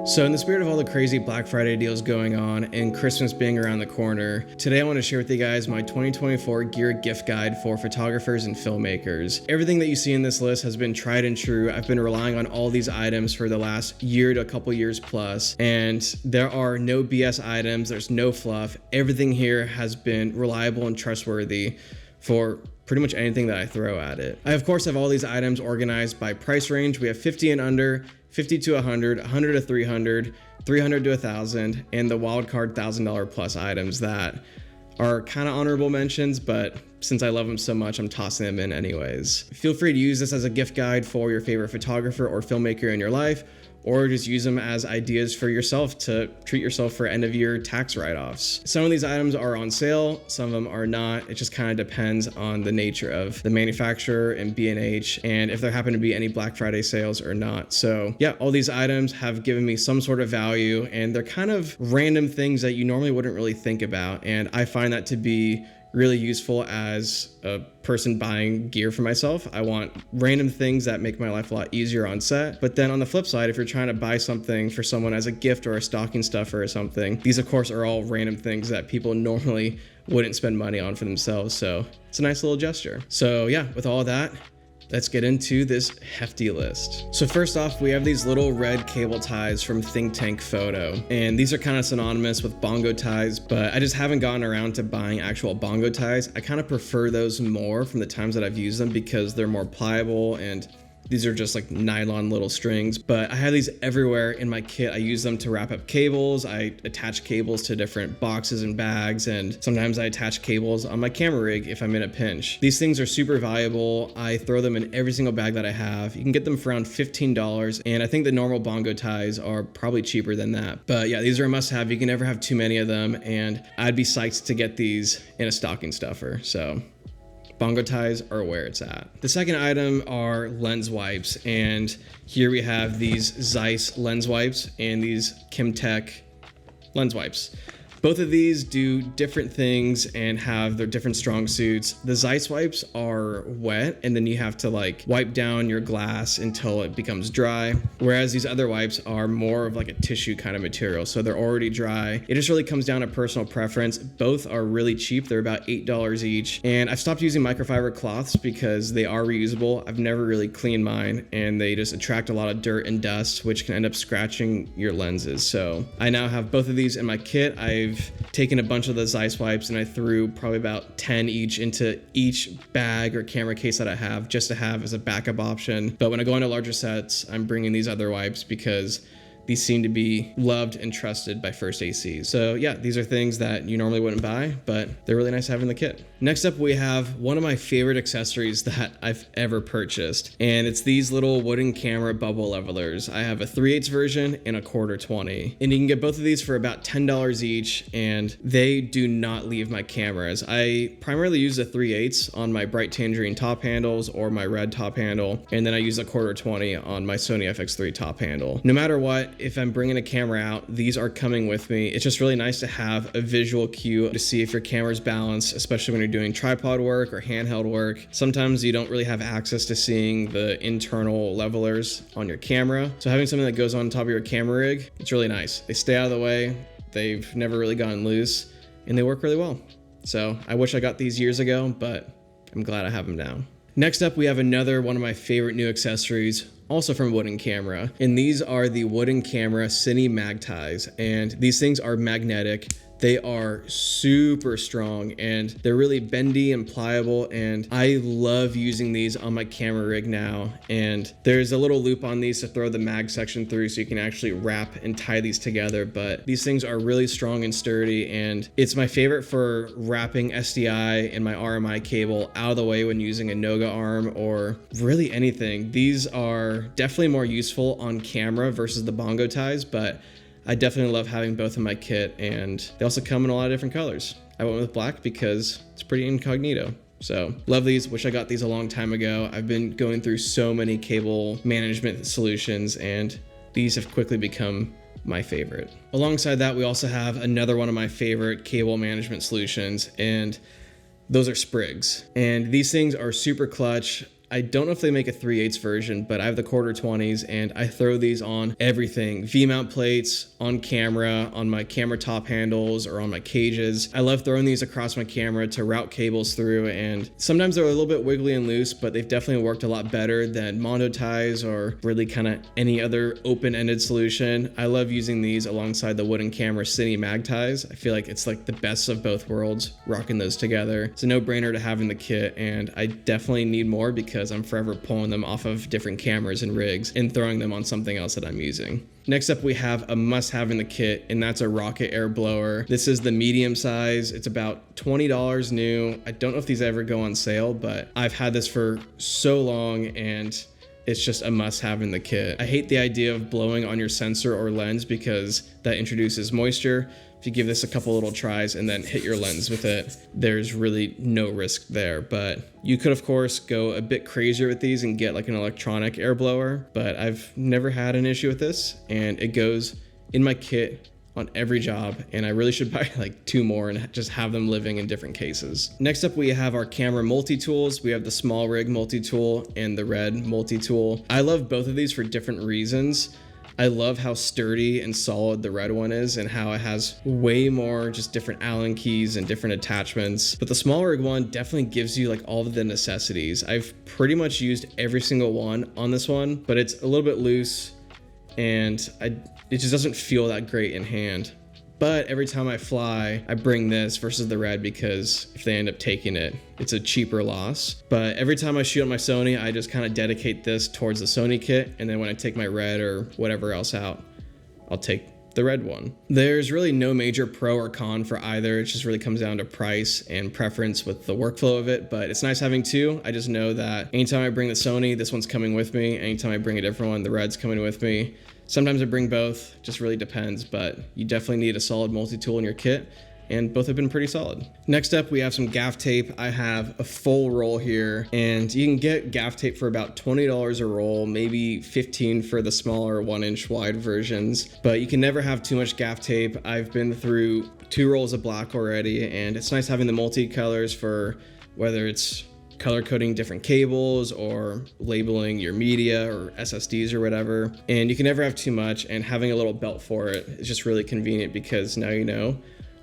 So in the spirit of all the crazy Black Friday deals going on and Christmas being around the corner, today I want to share with you guys my 2024 gear gift guide for photographers and filmmakers. Everything that you see in this list has been tried and true. I've been relying on all these items for the last year to a couple years plus, and there are no BS items, there's no fluff. Everything here has been reliable and trustworthy for pretty much anything that I throw at it. I of course have all these items organized by price range. We have 50 and under, 50 to 100, 100 to 300, 300 to 1,000, and the wild card $1,000 plus items that are kind of honorable mentions, but since I love them so much, I'm tossing them in anyways. Feel free to use this as a gift guide for your favorite photographer or filmmaker in your life, or just use them as ideas for yourself to treat yourself for end of year tax write-offs. Some of these items are on sale, some of them are not. It just kind of depends on the nature of the manufacturer and B&H and if there happen to be any Black Friday sales or not. So yeah, all these items have given me some sort of value, and they're kind of random things that you normally wouldn't really think about. And I find that to be really useful as a person buying gear for myself. I want random things that make my life a lot easier on set. But then on the flip side, if you're trying to buy something for someone as a gift or a stocking stuffer or something, these of course are all random things that people normally wouldn't spend money on for themselves. So it's a nice little gesture. So yeah, with all that, let's get into this hefty list. So first off, we have these little red cable ties from Think Tank Photo. And these are kind of synonymous with bongo ties, but I just haven't gotten around to buying actual bongo ties. I kind of prefer those more from the times that I've used them because they're more pliable, and these are just like nylon little strings, but I have these everywhere in my kit. I use them to wrap up cables. I attach cables to different boxes and bags, and sometimes I attach cables on my camera rig if I'm in a pinch. These things are super valuable. I throw them in every single bag that I have. You can get them for around $15, and I think the normal bongo ties are probably cheaper than that. But yeah, these are a must-have. You can never have too many of them, and I'd be psyched to get these in a stocking stuffer. So bongo ties are where it's at. The second item are lens wipes, and here we have these Zeiss lens wipes and these Kimtech lens wipes. Both of these do different things and have their different strong suits. The Zeiss wipes are wet, and then you have to like wipe down your glass until it becomes dry, whereas these other wipes are more of like a tissue kind of material, so they're already dry. It just really comes down to personal preference. Both are really cheap. They're about $8 each, and I've stopped using microfiber cloths because they are reusable. I've never really cleaned mine, and they just attract a lot of dirt and dust, which can end up scratching your lenses. So I now have both of these in my kit. I've taken a bunch of the Zeiss wipes and I threw probably about 10 each into each bag or camera case that I have, just to have as a backup option. But when I go into larger sets, I'm bringing these other wipes because these seem to be loved and trusted by first ACs. So yeah, these are things that you normally wouldn't buy, but they're really nice to have in the kit. Next up, we have one of my favorite accessories that I've ever purchased, and it's these little wooden camera bubble levelers. I have a 3/8 version and a 1/4 20, and you can get both of these for about $10 each, and they do not leave my cameras. I primarily use the 3/8 on my bright tangerine top handles or my red top handle, and then I use a 1/4 20 on my Sony FX3 top handle. No matter what, if I'm bringing a camera out, these are coming with me. It's just really nice to have a visual cue to see if your camera's balanced, especially when you're doing tripod work or handheld work. Sometimes you don't really have access to seeing the internal levelers on your camera. So having something that goes on top of your camera rig, it's really nice. They stay out of the way. They've never really gotten loose, and they work really well. So I wish I got these years ago, but I'm glad I have them now. Next up, we have another one of my favorite new accessories, also from Wooden Camera, and these are the Wooden Camera Cine Mag Ties, and these things are magnetic. They are super strong, and they're really bendy and pliable, and I love using these on my camera rig now. And there's a little loop on these to throw the mag section through so you can actually wrap and tie these together, but these things are really strong and sturdy, and it's my favorite for wrapping SDI and my RMI cable out of the way when using a Noga arm or really anything. These are definitely more useful on camera versus the bongo ties, but I definitely love having both in my kit, and they also come in a lot of different colors. I went with black because it's pretty incognito. So love these. Wish I got these a long time ago. I've been going through so many cable management solutions, and these have quickly become my favorite. Alongside that, we also have another one of my favorite cable management solutions, and those are sprigs. And these things are super clutch. I don't know if they make a 3/8 version, but I have the quarter 20s and I throw these on everything. V-mount plates, on camera, on my camera top handles, or on my cages. I love throwing these across my camera to route cables through, and sometimes they're a little bit wiggly and loose, but they've definitely worked a lot better than Mondo ties or really kind of any other open-ended solution. I love using these alongside the wooden camera Cine mag ties. I feel like it's like the best of both worlds, rocking those together. It's a no-brainer to have in the kit, and I definitely need more because I'm forever pulling them off of different cameras and rigs and throwing them on something else that I'm using. Next up, we have a must-have in the kit, and that's a rocket air blower. This is the medium size. It's about $20 new. I don't know if these ever go on sale, but I've had this for so long, and it's just a must-have in the kit. I hate the idea of blowing on your sensor or lens because that introduces moisture. If you give this a couple little tries and then hit your lens with it, there's really no risk there. But you could, of course, go a bit crazier with these and get like an electronic air blower, but I've never had an issue with this, and it goes in my kit on every job, and I really should buy like 2 more and just have them living in different cases. Next up, we have our camera multi-tools. We have the small rig multi-tool and the red multi-tool. I love both of these for different reasons. I love how sturdy and solid the red one is and how it has way more just different Allen keys and different attachments. But the small rig one definitely gives you like all of the necessities. I've pretty much used every single one on this one, but it's a little bit loose and it just doesn't feel that great in hand. But every time I fly, I bring this versus the red because if they end up taking it, it's a cheaper loss. But every time I shoot on my Sony, I just kind of dedicate this towards the Sony kit. And then when I take my red or whatever else out, I'll take the red one. There's really no major pro or con for either. It just really comes down to price and preference with the workflow of it. But it's nice having 2. I just know that anytime I bring the Sony, this one's coming with me. Anytime I bring a different one, the red's coming with me. Sometimes I bring both, just really depends, but you definitely need a solid multi-tool in your kit, and both have been pretty solid. Next up, we have some gaff tape. I have a full roll here, and you can get gaff tape for about $20 a roll, maybe $15 for the smaller 1-inch wide versions, but you can never have too much gaff tape. I've been through 2 rolls of black already, and it's nice having the multi-colors for whether it's color coding different cables or labeling your media or SSDs or whatever. And you can never have too much, and having a little belt for it is just really convenient because now you know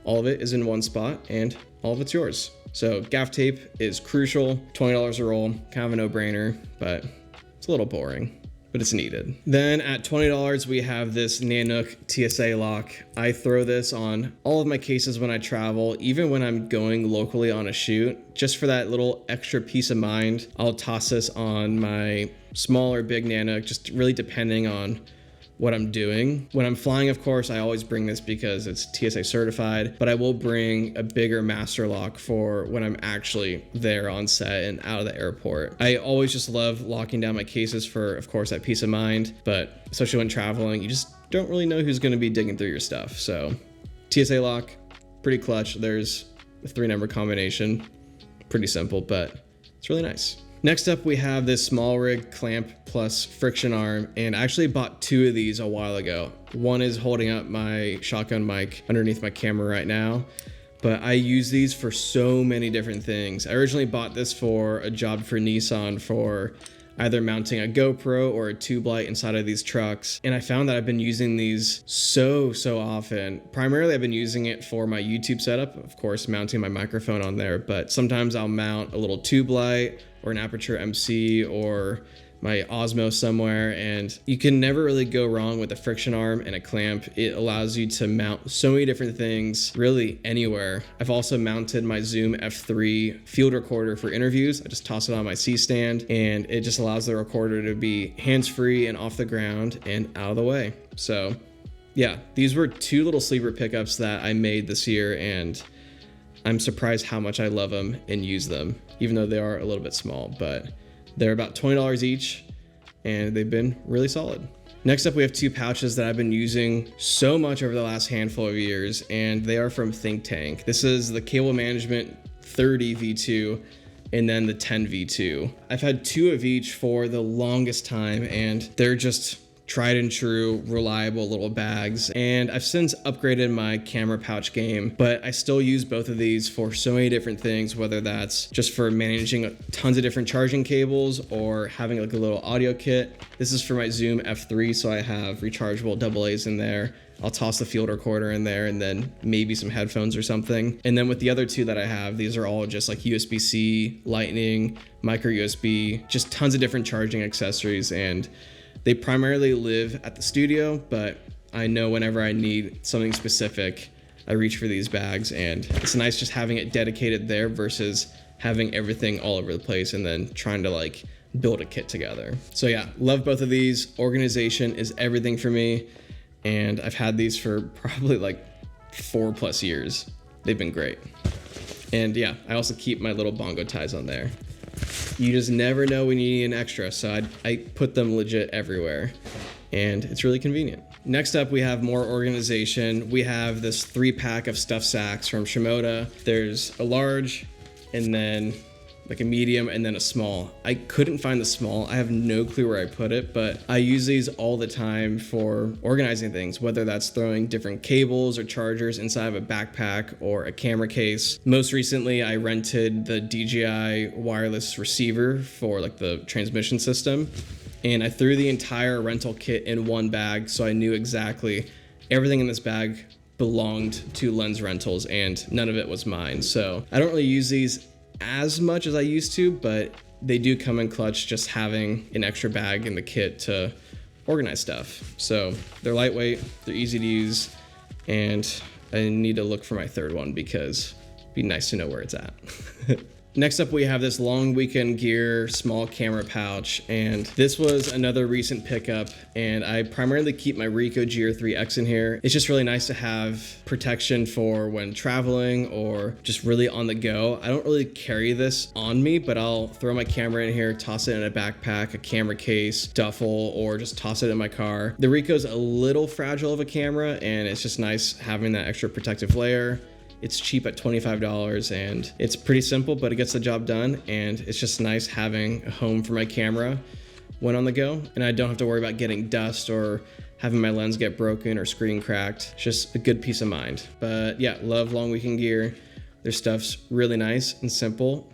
all of it is in one spot and all of it's yours. So gaff tape is crucial. $20 a roll, kind of a no-brainer, but it's a little boring, but it's needed. Then at $20, we have this Nanook TSA lock. I throw this on all of my cases when I travel, even when I'm going locally on a shoot, just for that little extra peace of mind. I'll toss this on my small or big Nanook, just really depending on what I'm doing. When I'm flying, of course, I always bring this because it's TSA certified, but I will bring a bigger master lock for when I'm actually there on set and out of the airport. I always just love locking down my cases for, of course, that peace of mind, but especially when traveling, you just don't really know who's gonna be digging through your stuff. So TSA lock, pretty clutch. There's a 3-number combination, pretty simple, but it's really nice. Next up, we have this small rig clamp plus friction arm, and I actually bought 2 of these a while ago. One is holding up my shotgun mic underneath my camera right now, but I use these for so many different things. I originally bought this for a job for Nissan for either mounting a GoPro or a tube light inside of these trucks. And I found that I've been using these so often. Primarily, I've been using it for my YouTube setup, of course, mounting my microphone on there, but sometimes I'll mount a little tube light or an Aperture MC or my Osmo somewhere, and you can never really go wrong with a friction arm and a clamp. It allows you to mount so many different things really anywhere. I've also mounted my Zoom F3 field recorder for interviews. I just toss it on my C-stand and it just allows the recorder to be hands-free and off the ground and out of the way. So yeah, these were 2 little sleeper pickups that I made this year, and I'm surprised how much I love them and use them, even though they are a little bit small, but they're about $20 each, and they've been really solid. Next up, we have 2 pouches that I've been using so much over the last handful of years, and they are from Think Tank. This is the Cable Management 30 V2 and then the 10 V2. I've had 2 of each for the longest time, and they're just tried and true, reliable little bags. And I've since upgraded my camera pouch game, but I still use both of these for so many different things, whether that's just for managing tons of different charging cables or having like a little audio kit. This is for my Zoom F3, so I have rechargeable AA's in there. I'll toss the field recorder in there and then maybe some headphones or something. And then with the other two that I have, these are all just like USB-C, Lightning, micro USB, just tons of different charging accessories. And they primarily live at the studio, but I know whenever I need something specific, I reach for these bags, and it's nice just having it dedicated there versus having everything all over the place and then trying to like build a kit together. So yeah, love both of these. Organization is everything for me. And I've had these for probably like 4+ years. They've been great. And yeah, I also keep my little bongo ties on there. You just never know when you need an extra, so I put them legit everywhere. And it's really convenient. Next up, we have more organization. We have this 3-pack of stuffed sacks from Shimoda. There's a large, and then like a medium, and then a small. I couldn't find the small. I have no clue where I put it, but I use these all the time for organizing things, whether that's throwing different cables or chargers inside of a backpack or a camera case. Most recently, I rented the DJI wireless receiver for like the transmission system, and I threw the entire rental kit in one bag, so I knew exactly everything in this bag belonged to Lens Rentals, and none of it was mine. So I don't really use these as much as I used to, but they do come in clutch just having an extra bag in the kit to organize stuff. So they're lightweight, they're easy to use, and I need to look for my third one because it'd be nice to know where it's at. Next up, we have this long weekend gear small camera pouch, and this was another recent pickup, and I primarily keep my Ricoh GR3X in here. It's just really nice to have protection for when traveling or just really on the go. I don't really carry this on me, but I'll throw my camera in here, toss it in a backpack, a camera case, duffel, or just toss it in my car. The Ricoh's a little fragile of a camera, and it's just nice having that extra protective layer. It's cheap at $25, and it's pretty simple, but it gets the job done. And it's just nice having a home for my camera when on the go, and I don't have to worry about getting dust or having my lens get broken or screen cracked. It's just a good peace of mind. But yeah, love long weekend gear. Their stuff's really nice and simple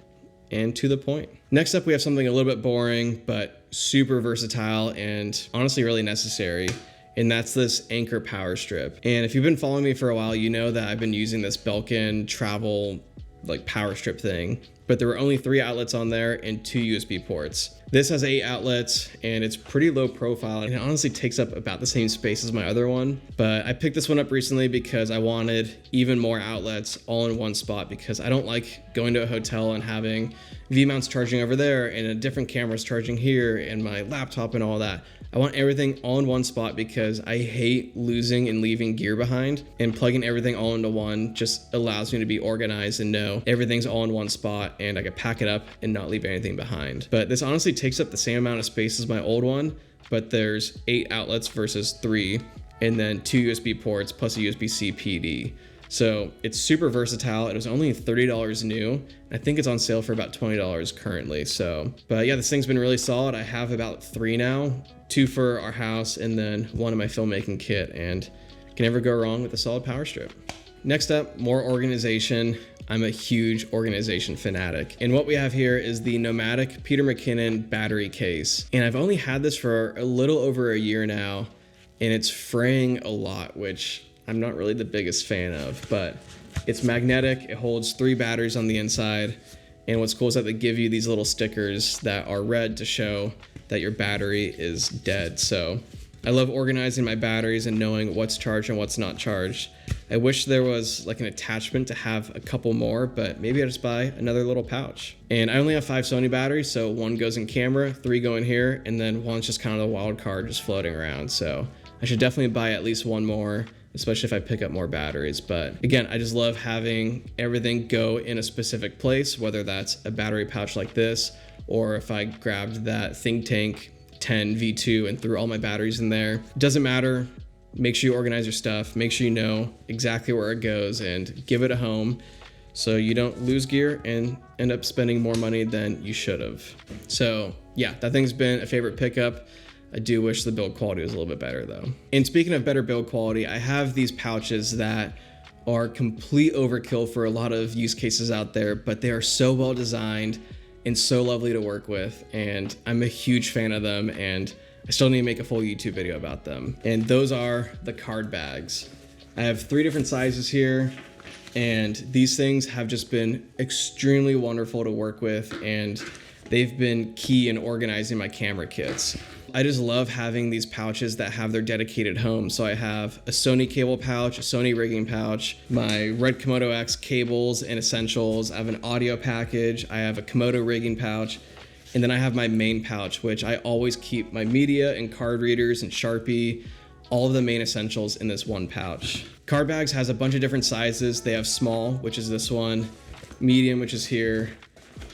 and to the point. Next up, we have something a little bit boring, but super versatile and honestly really necessary. And that's this Anker power strip. And if you've been following me for a while, you know that I've been using this Belkin travel like power strip thing, but there were only 3 outlets on there and 2 USB ports. This has 8 outlets, and it's pretty low profile, and it honestly takes up about the same space as my other one. But I picked this one up recently because I wanted even more outlets all in one spot, because I don't like going to a hotel and having V-mounts charging over there and a different camera's charging here and my laptop and all that. I want everything all in one spot because I hate losing and leaving gear behind, and plugging everything all into one just allows me to be organized and know everything's all in one spot and I can pack it up and not leave anything behind. But this honestly takes up the same amount of space as my old one, but there's 8 outlets versus 3, and then 2 USB ports plus a USB-C PD. So it's super versatile. It was only $30 new. I think it's on sale for about $20 currently. So, but yeah, this thing's been really solid. I have about 3 now, 2 for our house and then 1 in my filmmaking kit, and can never go wrong with a solid power strip. Next up, more organization. I'm a huge organization fanatic. And what we have here is the Nomadic Peter McKinnon battery case. And I've only had this for a little over a year now, and it's fraying a lot, which I'm not really the biggest fan of, but it's magnetic. It holds 3 batteries on the inside. And what's cool is that they give you these little stickers that are red to show that your battery is dead. So I love organizing my batteries and knowing what's charged and what's not charged. I wish there was like an attachment to have a couple more, but maybe I'll just buy another little pouch. And I only have 5 Sony batteries, so 1 goes in camera, 3 go in here, and then 1's just kind of the wild card just floating around. So I should definitely buy at least 1 more, especially if I pick up more batteries. But again, I just love having everything go in a specific place, whether that's a battery pouch like this, or if I grabbed that Think Tank 10 V2 and threw all my batteries in there. Doesn't matter. Make sure you organize your stuff. Make sure you know exactly where it goes and give it a home so you don't lose gear and end up spending more money than you should have. So yeah, that thing's been a favorite pickup. I do wish the build quality was a little bit better though. And speaking of better build quality, I have these pouches that are complete overkill for a lot of use cases out there, but they are so well designed and so lovely to work with, and I'm a huge fan of them, and I still need to make a full YouTube video about them. And those are the card bags. I have 3 different sizes here, and these things have just been extremely wonderful to work with, and they've been key in organizing my camera kits. I just love having these pouches that have their dedicated home. So I have a Sony cable pouch, a Sony rigging pouch, my Red Komodo X cables and essentials. I have an audio package. I have a Komodo rigging pouch. And then I have my main pouch, which I always keep my media and card readers and Sharpie, all of the main essentials in this one pouch. Card bags has a bunch of different sizes. They have small, which is this one, medium, which is here,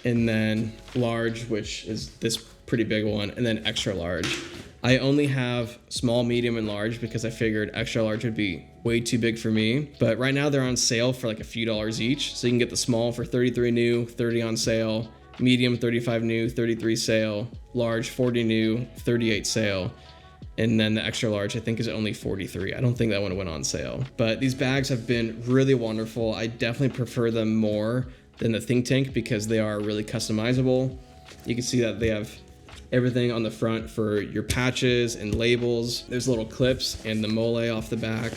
and then large, which is this pretty big one, and then extra large. I only have small, medium, and large because I figured extra large would be way too big for me. But right now they're on sale for like a few dollars each. So you can get the small for $33 new, $30 on sale, medium $35 new, $33 sale, large $40 new, $38 sale. And then the extra large I think is only $43. I don't think that one went on sale. But these bags have been really wonderful. I definitely prefer them more than the Think Tank because they are really customizable. You can see that they have everything on the front for your patches and labels. There's little clips and the mole off the back.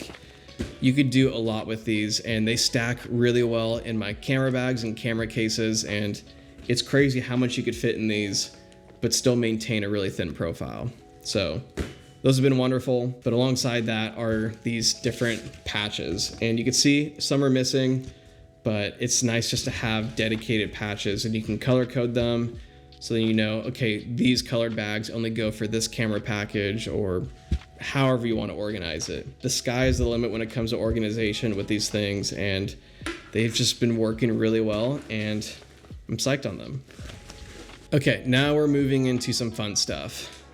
You could do a lot with these, and they stack really well in my camera bags and camera cases, and it's crazy how much you could fit in these but still maintain a really thin profile. So those have been wonderful, but alongside that are these different patches, and you can see some are missing, but it's nice just to have dedicated patches, and you can color code them so then you know, okay, these colored bags only go for this camera package, or however you want to organize it. The sky is the limit when it comes to organization with these things, and they've just been working really well, and I'm psyched on them. Okay, now we're moving into some fun stuff.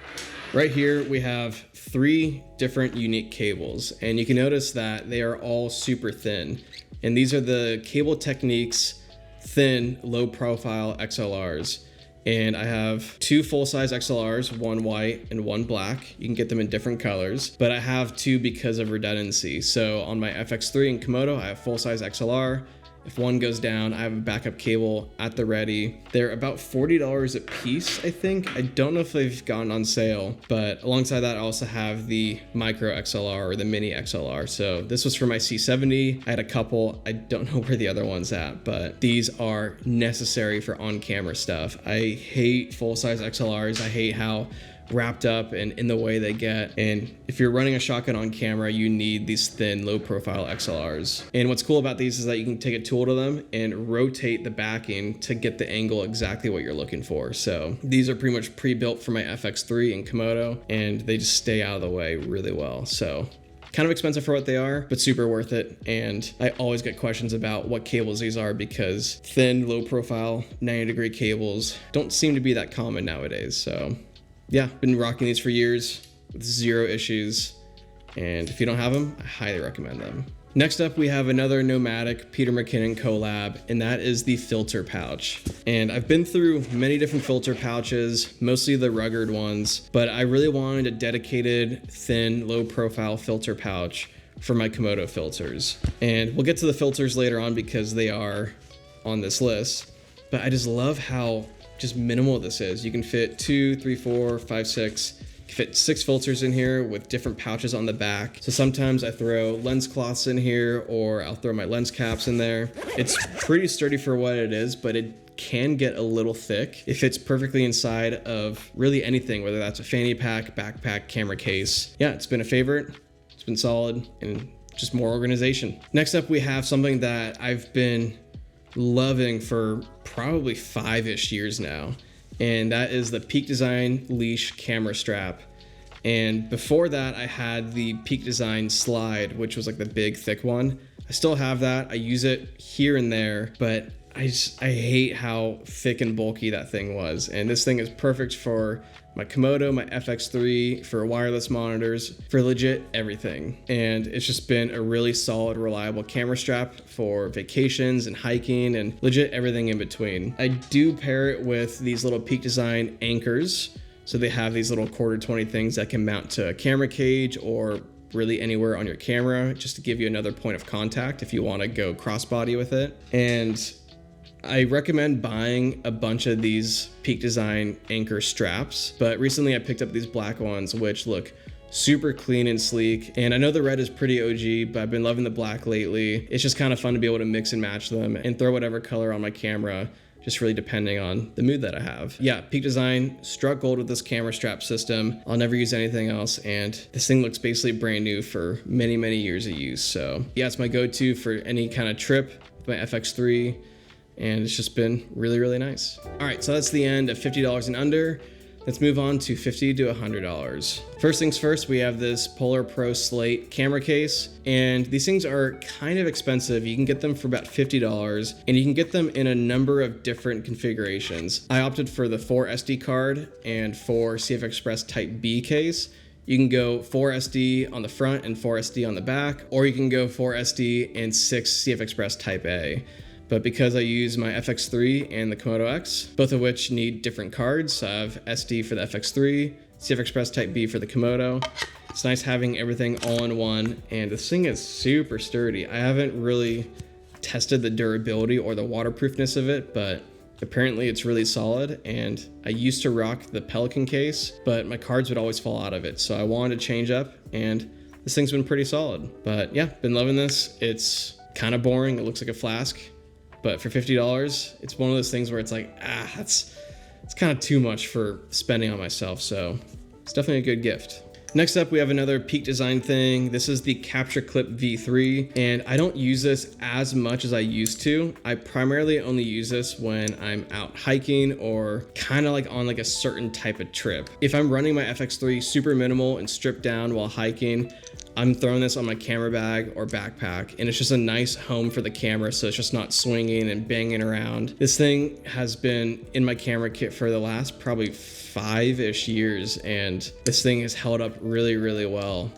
Right here we have 3 different unique cables, and you can notice that they are all super thin. And these are the Cable Techniques thin, low profile XLRs. And I have 2 full-size XLRs, one white and one black. You can get them in different colors, but I have 2 because of redundancy. So on my FX3 and Komodo, I have full-size XLR. If one goes down, I have a backup cable at the ready. They're about $40 a piece, I think. I don't know if they've gone on sale, but alongside that, I also have the micro XLR or the mini XLR. So this was for my C70. I had a couple. I don't know where the other one's at, but these are necessary for on-camera stuff. I hate full-size XLRs. I hate how wrapped up and in the way they get, and if you're running a shotgun on camera, you need these thin, low profile XLRs. And what's cool about these is that you can take a tool to them and rotate the backing to get the angle exactly what you're looking for. So these are pretty much pre-built for my FX3 and Komodo, and they just stay out of the way really well. So kind of expensive for what they are, but super worth it. And I always get questions about what cables these are because thin, low profile, 90-degree cables don't seem to be that common nowadays. So yeah, been rocking these for years with 0 issues, and if you don't have them, I highly recommend them. Next up, we have another Nomadic Peter McKinnon collab, and that is the filter pouch. And I've been through many different filter pouches, mostly the rugged ones, but I really wanted a dedicated, thin, low profile filter pouch for my Komodo filters. And we'll get to the filters later on because they are on this list, but I just love how just minimal this is. You can fit 2, 3, 4, 5, 6. You can fit 6 filters in here with different pouches on the back. So sometimes I throw lens cloths in here, or I'll throw my lens caps in there. It's pretty sturdy for what it is, but it can get a little thick. It fits perfectly inside of really anything, whether that's a fanny pack, backpack, camera case. Yeah, it's been a favorite. It's been solid and just more organization. Next up, we have something that I've been loving for probably 5-ish years now, and that is the Peak Design leash camera strap. And before that, I had the Peak Design slide, which was like the big thick one. I still have that. I use it here and there, but I hate how thick and bulky that thing was. And this thing is perfect for my Komodo, my FX3, for wireless monitors, for legit everything. And it's just been a really solid, reliable camera strap for vacations and hiking and legit everything in between. I do pair it with these little Peak Design anchors So they have these little quarter 20 things that can mount to a camera cage or really anywhere on your camera, just to give you another point of contact if you want to go crossbody with it. And I recommend buying a bunch of these Peak Design anchor straps, but recently I picked up these black ones, which look super clean and sleek. And I know the red is pretty OG, but I've been loving the black lately. It's just kind of fun to be able to mix and match them and throw whatever color on my camera, just really depending on the mood that I have. Yeah, Peak Design struck gold with this camera strap system. I'll never use anything else, and this thing looks basically brand new for many, many years of use. So yeah, it's my go-to for any kind of trip with my FX3, and it's just been really, really nice. All right, so that's the end of $50 and under. Let's move on to $50 to $100. First things first, we have this Polar Pro Slate camera case, and these things are kind of expensive. You can get them for about $50, and you can get them in a number of different configurations. I opted for the 4 SD card and 4 CF Express Type B case. You can go 4 SD on the front and 4 SD on the back, or you can go 4 SD and 6 CF Express Type A. But because I use my FX3 and the Komodo X, both of which need different cards, I have SD for the FX3, CF Express Type B for the Komodo. It's nice having everything all in one, and this thing is super sturdy. I haven't really tested the durability or the waterproofness of it, but apparently it's really solid. And I used to rock the Pelican case, but my cards would always fall out of it. So I wanted to change up, and this thing's been pretty solid. But yeah, been loving this. It's kind of boring. It looks like a flask. But for $50, it's one of those things where it's like, it's kind of too much for spending on myself. So it's definitely a good gift. Next up, we have another Peak Design thing. This is the Capture Clip V3, and I don't use this as much as I used to. I primarily only use this when I'm out hiking or kind of like on like a certain type of trip. If I'm running my FX3 super minimal and stripped down while hiking, I'm throwing this on my camera bag or backpack, and it's just a nice home for the camera, so it's just not swinging and banging around. This thing has been in my camera kit for the last probably 5-ish years, and this thing has held up really, really well.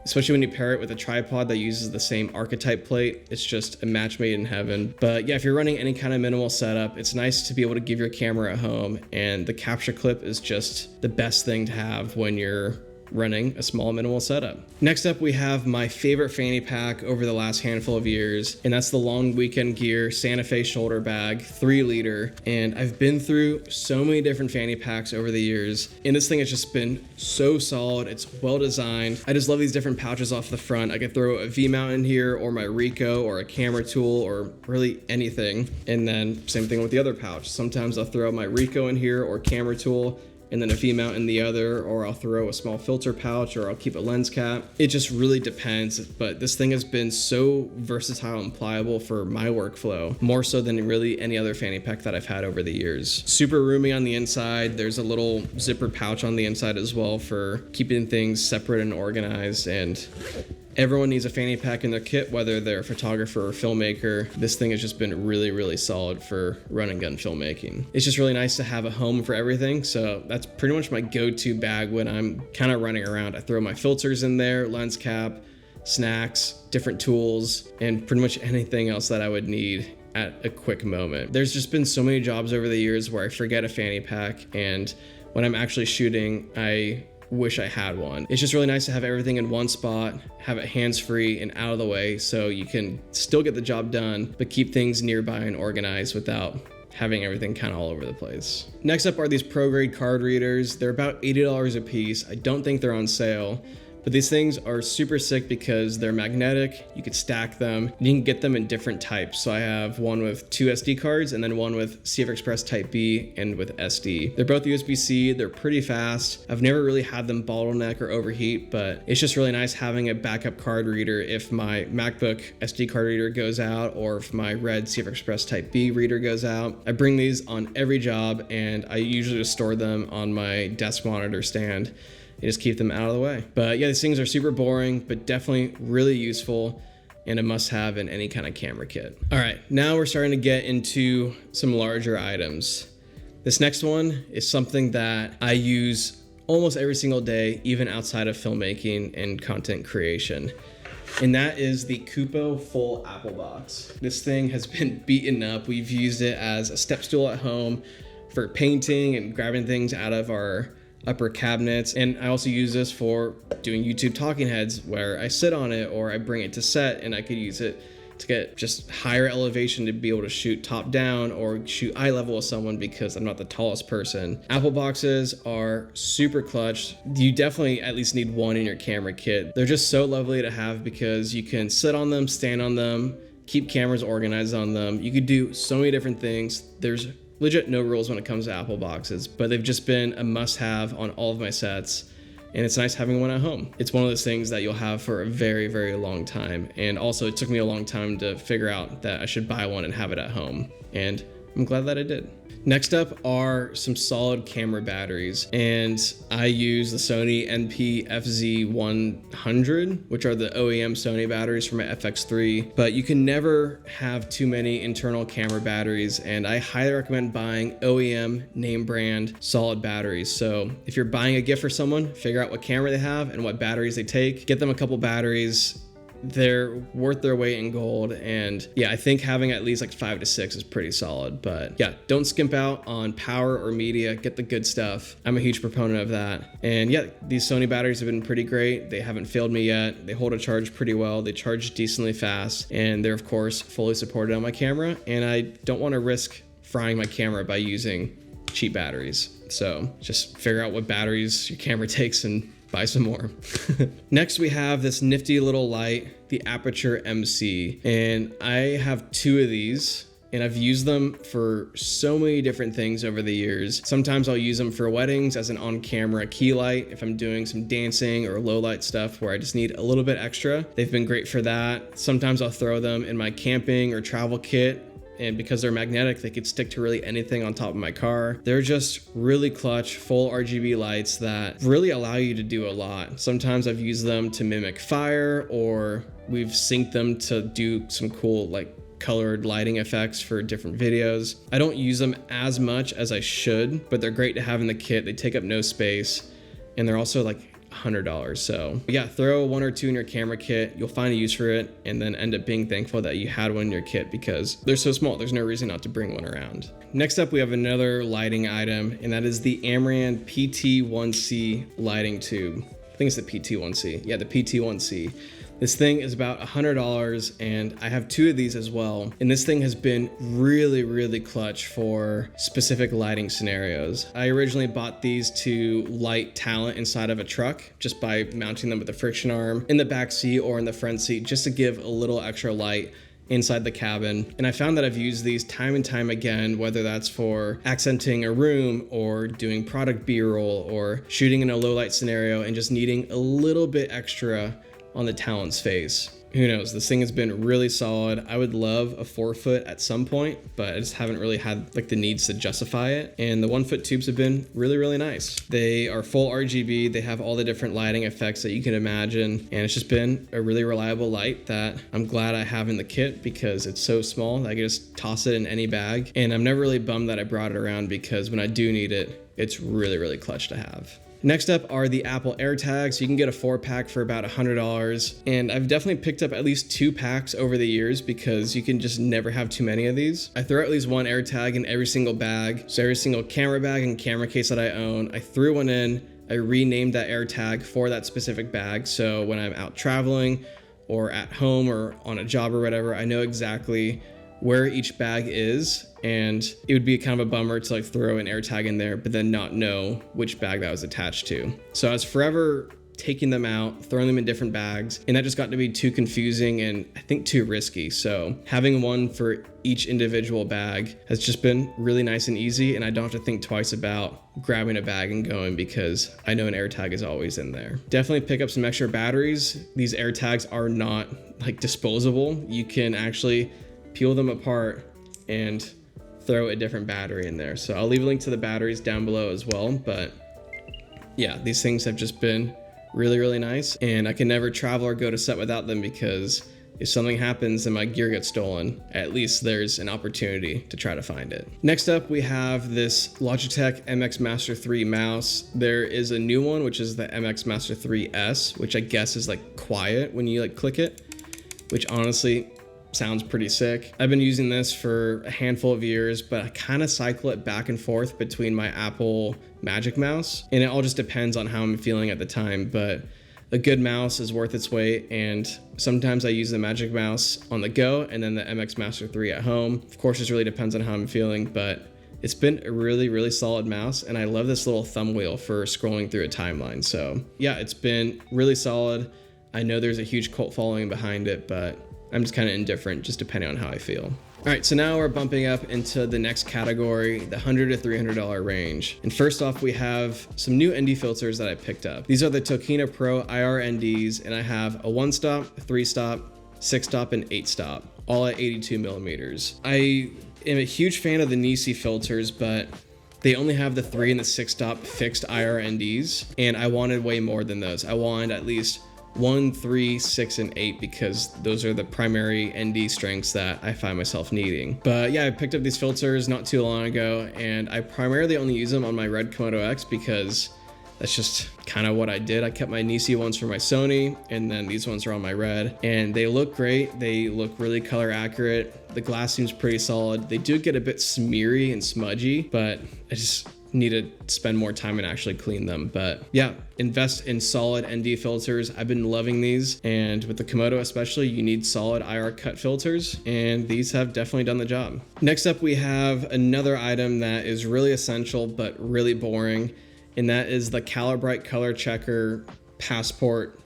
Especially when you pair it with a tripod that uses the same archetype plate. It's just a match made in heaven. But yeah, if you're running any kind of minimal setup, it's nice to be able to give your camera a home, and the Capture Clip is just the best thing to have when you're running a small minimal setup. Next up, we have my favorite fanny pack over the last handful of years, and that's the Long Weekend Gear Santa Fe shoulder bag, 3-liter. And I've been through so many different fanny packs over the years, and this thing has just been so solid. It's well designed. I just love these different pouches off the front. I could throw a V-mount in here, or my Ricoh, or a camera tool, or really anything. And then same thing with the other pouch. Sometimes I'll throw my Ricoh in here, or camera tool, and then a V-mount in the other, or I'll throw a small filter pouch, or I'll keep a lens cap. It just really depends, but this thing has been so versatile and pliable for my workflow, more so than really any other fanny pack that I've had over the years. Super roomy on the inside. There's a little zipper pouch on the inside as well for keeping things separate and organized, and everyone needs a fanny pack in their kit, whether they're a photographer or filmmaker. This thing has just been really, really solid for run and gun filmmaking. It's just really nice to have a home for everything. So that's pretty much my go-to bag when I'm kind of running around. I throw my filters in there, lens cap, snacks, different tools, and pretty much anything else that I would need at a quick moment. There's just been so many jobs over the years where I forget a fanny pack, and when I'm actually shooting, I wish I had one. It's just really nice to have everything in one spot, have it hands-free and out of the way, so you can still get the job done, but keep things nearby and organized without having everything kind of all over the place. Next up are these pro-grade card readers. They're about $80 a piece. I don't think they're on sale, but these things are super sick because they're magnetic. You could stack them, and you can get them in different types. So I have one with 2 SD cards and then one with CF Express Type B and with SD. They're both USB-C, they're pretty fast. I've never really had them bottleneck or overheat, but it's just really nice having a backup card reader if my MacBook SD card reader goes out, or if my red CF Express Type B reader goes out. I bring these on every job, and I usually just store them on my desk monitor stand. You just keep them out of the way. But yeah, these things are super boring, but definitely really useful and a must-have in any kind of camera kit. All right, now we're starting to get into some larger items. This next one is something that I use almost every single day, even outside of filmmaking and content creation. And that is the Kupo Full Apple Box. This thing has been beaten up. We've used it as a step stool at home for painting and grabbing things out of our upper cabinets. And I also use this for doing YouTube talking heads where I sit on it or I bring it to set, and I could use it to get just higher elevation to be able to shoot top down or shoot eye level with someone because I'm not the tallest person. Apple boxes are super clutch. You definitely at least need one in your camera kit. They're just so lovely to have because you can sit on them, stand on them, keep cameras organized on them. You could do so many different things. There's legit no rules when it comes to Apple boxes, but they've just been a must-have on all of my sets. And it's nice having one at home. It's one of those things that you'll have for a very, very long time. And also it took me a long time to figure out that I should buy one and have it at home. And I'm glad that I did. Next up are some solid camera batteries, and I use the Sony NP-FZ100, which are the OEM Sony batteries for my FX3, but you can never have too many internal camera batteries, and I highly recommend buying OEM name brand solid batteries. So if you're buying a gift for someone, figure out what camera they have and what batteries they take, get them a couple batteries. They're worth their weight in gold, and yeah, I think having at least like 5 to 6 is pretty solid. But yeah, don't skimp out on power or media, get the good stuff. I'm a huge proponent of that. And yeah, these Sony batteries have been pretty great. They haven't failed me yet. They hold a charge pretty well. They charge decently fast, and they're of course fully supported on my camera, and I don't want to risk frying my camera by using cheap batteries. So just figure out what batteries your camera takes and buy some more. Next, we have this nifty little light, the Aperture MC, and I have 2 of these, and I've used them for so many different things over the years. Sometimes I'll use them for weddings as an on-camera key light if I'm doing some dancing or low light stuff where I just need a little bit extra. They've been great for that. Sometimes I'll throw them in my camping or travel kit, and because they're magnetic, they could stick to really anything on top of my car. They're just really clutch, full RGB lights that really allow you to do a lot. Sometimes I've used them to mimic fire, or we've synced them to do some cool like colored lighting effects for different videos. I don't use them as much as I should, but they're great to have in the kit. They take up no space, and they're also like $100. So yeah, throw 1 or 2 in your camera kit. You'll find a use for it, and then end up being thankful that you had one in your kit because they're so small. There's no reason not to bring one around. Next up, we have another lighting item, and that is the Amaran PT1C lighting tube. I think it's the PT1C. Yeah, the PT1C. This thing is about $100, and I have 2 of these as well. And this thing has been really, really clutch for specific lighting scenarios. I originally bought these to light talent inside of a truck just by mounting them with a friction arm in the back seat or in the front seat just to give a little extra light inside the cabin. And I found that I've used these time and time again, whether that's for accenting a room or doing product B-roll or shooting in a low light scenario and just needing a little bit extra on the talent's face. Who knows? This thing has been really solid. I would love a 4-foot at some point, but I just haven't really had like the needs to justify it. And the 1-foot tubes have been really, really nice. They are full RGB. They have all the different lighting effects that you can imagine. And it's just been a really reliable light that I'm glad I have in the kit because it's so small that I can just toss it in any bag. And I'm never really bummed that I brought it around because when I do need it, it's really, really clutch to have. Next up are the Apple AirTags. You can get a 4-pack for about $100. And I've definitely picked up at least 2 packs over the years because you can just never have too many of these. I throw at least 1 AirTag in every single bag. So every single camera bag and camera case that I own, I threw one in. I renamed that AirTag for that specific bag. So when I'm out traveling or at home or on a job or whatever, I know exactly where each bag is, and it would be kind of a bummer to like throw an AirTag in there but then not know which bag that was attached to. So I was forever taking them out, throwing them in different bags, and that just got to be too confusing and I think too risky. So having one for each individual bag has just been really nice and easy, and I don't have to think twice about grabbing a bag and going because I know an AirTag is always in there. Definitely pick up some extra batteries. These AirTags are not like disposable. You can actually peel them apart and throw a different battery in there. So I'll leave a link to the batteries down below as well. But yeah, these things have just been really, really nice, and I can never travel or go to set without them because if something happens and my gear gets stolen, at least there's an opportunity to try to find it. Next up, we have this Logitech MX Master 3 mouse. There is a new one, which is the MX Master 3S, which I guess is like quiet when you like click it, which honestly sounds pretty sick. I've been using this for a handful of years, but I kind of cycle it back and forth between my Apple Magic Mouse, and it all just depends on how I'm feeling at the time. But a good mouse is worth its weight, and sometimes I use the Magic Mouse on the go and then the MX Master 3 at home. Of course, this really depends on how I'm feeling, but it's been a really, really solid mouse, and I love this little thumb wheel for scrolling through a timeline. So yeah, it's been really solid. I know there's a huge cult following behind it, but I'm just kind of indifferent, just depending on how I feel. All right, so now we're bumping up into the next category, the $100 to $300 range. And first off, we have some new ND filters that I picked up. These are the Tokina Pro IR NDs, and I have a 1-stop, 3-stop, 6-stop, and 8-stop, all at 82 millimeters. I am a huge fan of the Nisi filters, but they only have the 3 and the 6-stop fixed IR NDs, and I wanted way more than those. I wanted at least 1, 3, 6, and 8 because those are the primary ND strengths that I find myself needing. But yeah, I picked up these filters not too long ago, and I primarily only use them on my Red Komodo X because that's just kind of what I did. I kept my Nisi ones for my Sony, and then these ones are on my Red, and they look great. They look really color accurate. The glass seems pretty solid. They do get a bit smeary and smudgy, but I just need to spend more time and actually clean them. But yeah, invest in solid ND filters. I've been loving these, and with the Komodo especially, you need solid IR cut filters, and these have definitely done the job. Next up, we have another item that is really essential but really boring, and that is the Calibrite Color Checker Passport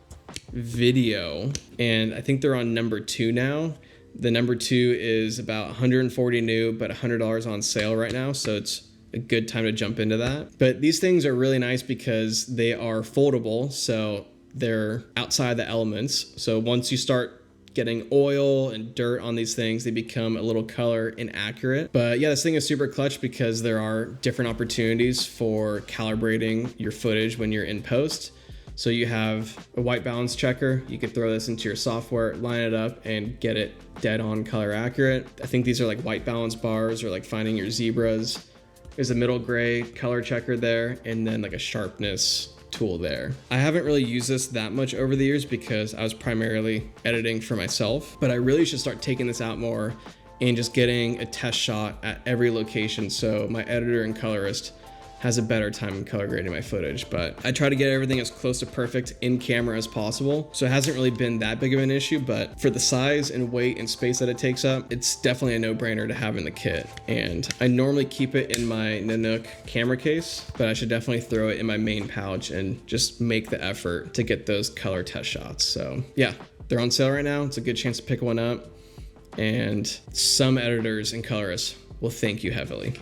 Video, and I think they're on number 2 now. The number 2 is about $140 new, but $100 on sale right now, so it's a good time to jump into that. But these things are really nice because they are foldable, so they're outside the elements. So once you start getting oil and dirt on these things, they become a little color inaccurate. But yeah, this thing is super clutch because there are different opportunities for calibrating your footage when you're in post. So you have a white balance checker. You could throw this into your software, line it up, and get it dead on color accurate. I think these are like white balance bars or like finding your zebras. There's a middle gray color checker there, and then like a sharpness tool there. I haven't really used this that much over the years because I was primarily editing for myself, but I really should start taking this out more and just getting a test shot at every location so my editor and colorist has a better time in color grading my footage. But I try to get everything as close to perfect in camera as possible, so it hasn't really been that big of an issue. But for the size and weight and space that it takes up, it's definitely a no-brainer to have in the kit. And I normally keep it in my Nanook camera case, but I should definitely throw it in my main pouch and just make the effort to get those color test shots. So yeah, they're on sale right now. It's a good chance to pick one up, and some editors and colorists will thank you heavily.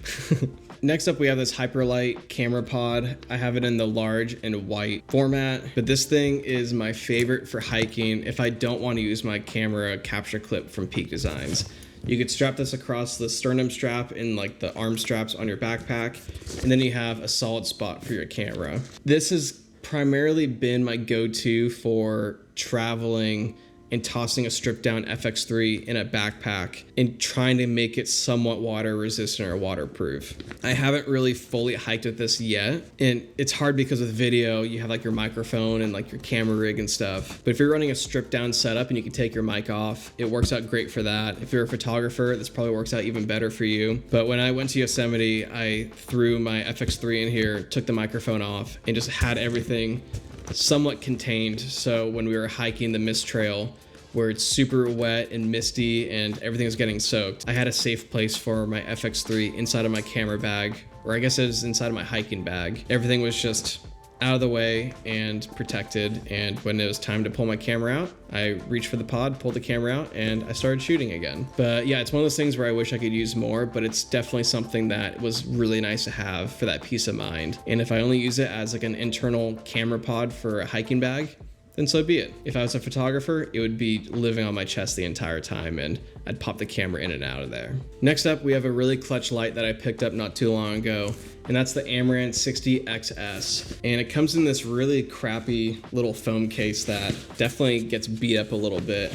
Next up, we have this Hyperlight camera pod. I have it in the large and white format, but this thing is my favorite for hiking if I don't want to use my camera capture clip from Peak Designs. You could strap this across the sternum strap and like the arm straps on your backpack, and then you have a solid spot for your camera. This has primarily been my go-to for traveling and tossing a stripped down FX3 in a backpack and trying to make it somewhat water resistant or waterproof. I haven't really fully hiked with this yet, and it's hard because with video you have like your microphone and like your camera rig and stuff. But if you're running a stripped down setup and you can take your mic off, it works out great for that. If you're a photographer, this probably works out even better for you. But when I went to Yosemite, I threw my FX3 in here, took the microphone off, and just had everything somewhat contained. So when we were hiking the mist trail where it's super wet and misty and everything was getting soaked, I had a safe place for my FX3 inside of my camera bag, or I guess it was inside of my hiking bag. Everything was just out of the way and protected, and when it was time to pull my camera out, I reached for the pod, pulled the camera out, and I started shooting again. But yeah, it's one of those things where I wish I could use more, but it's definitely something that was really nice to have for that peace of mind. And if I only use it as like an internal camera pod for a hiking bag, then so be it. If I was a photographer, it would be living on my chest the entire time, and I'd pop the camera in and out of there. Next up, we have a really clutch light that I picked up not too long ago, and that's the Amaranth 60XS. And it comes in this really crappy little foam case that definitely gets beat up a little bit.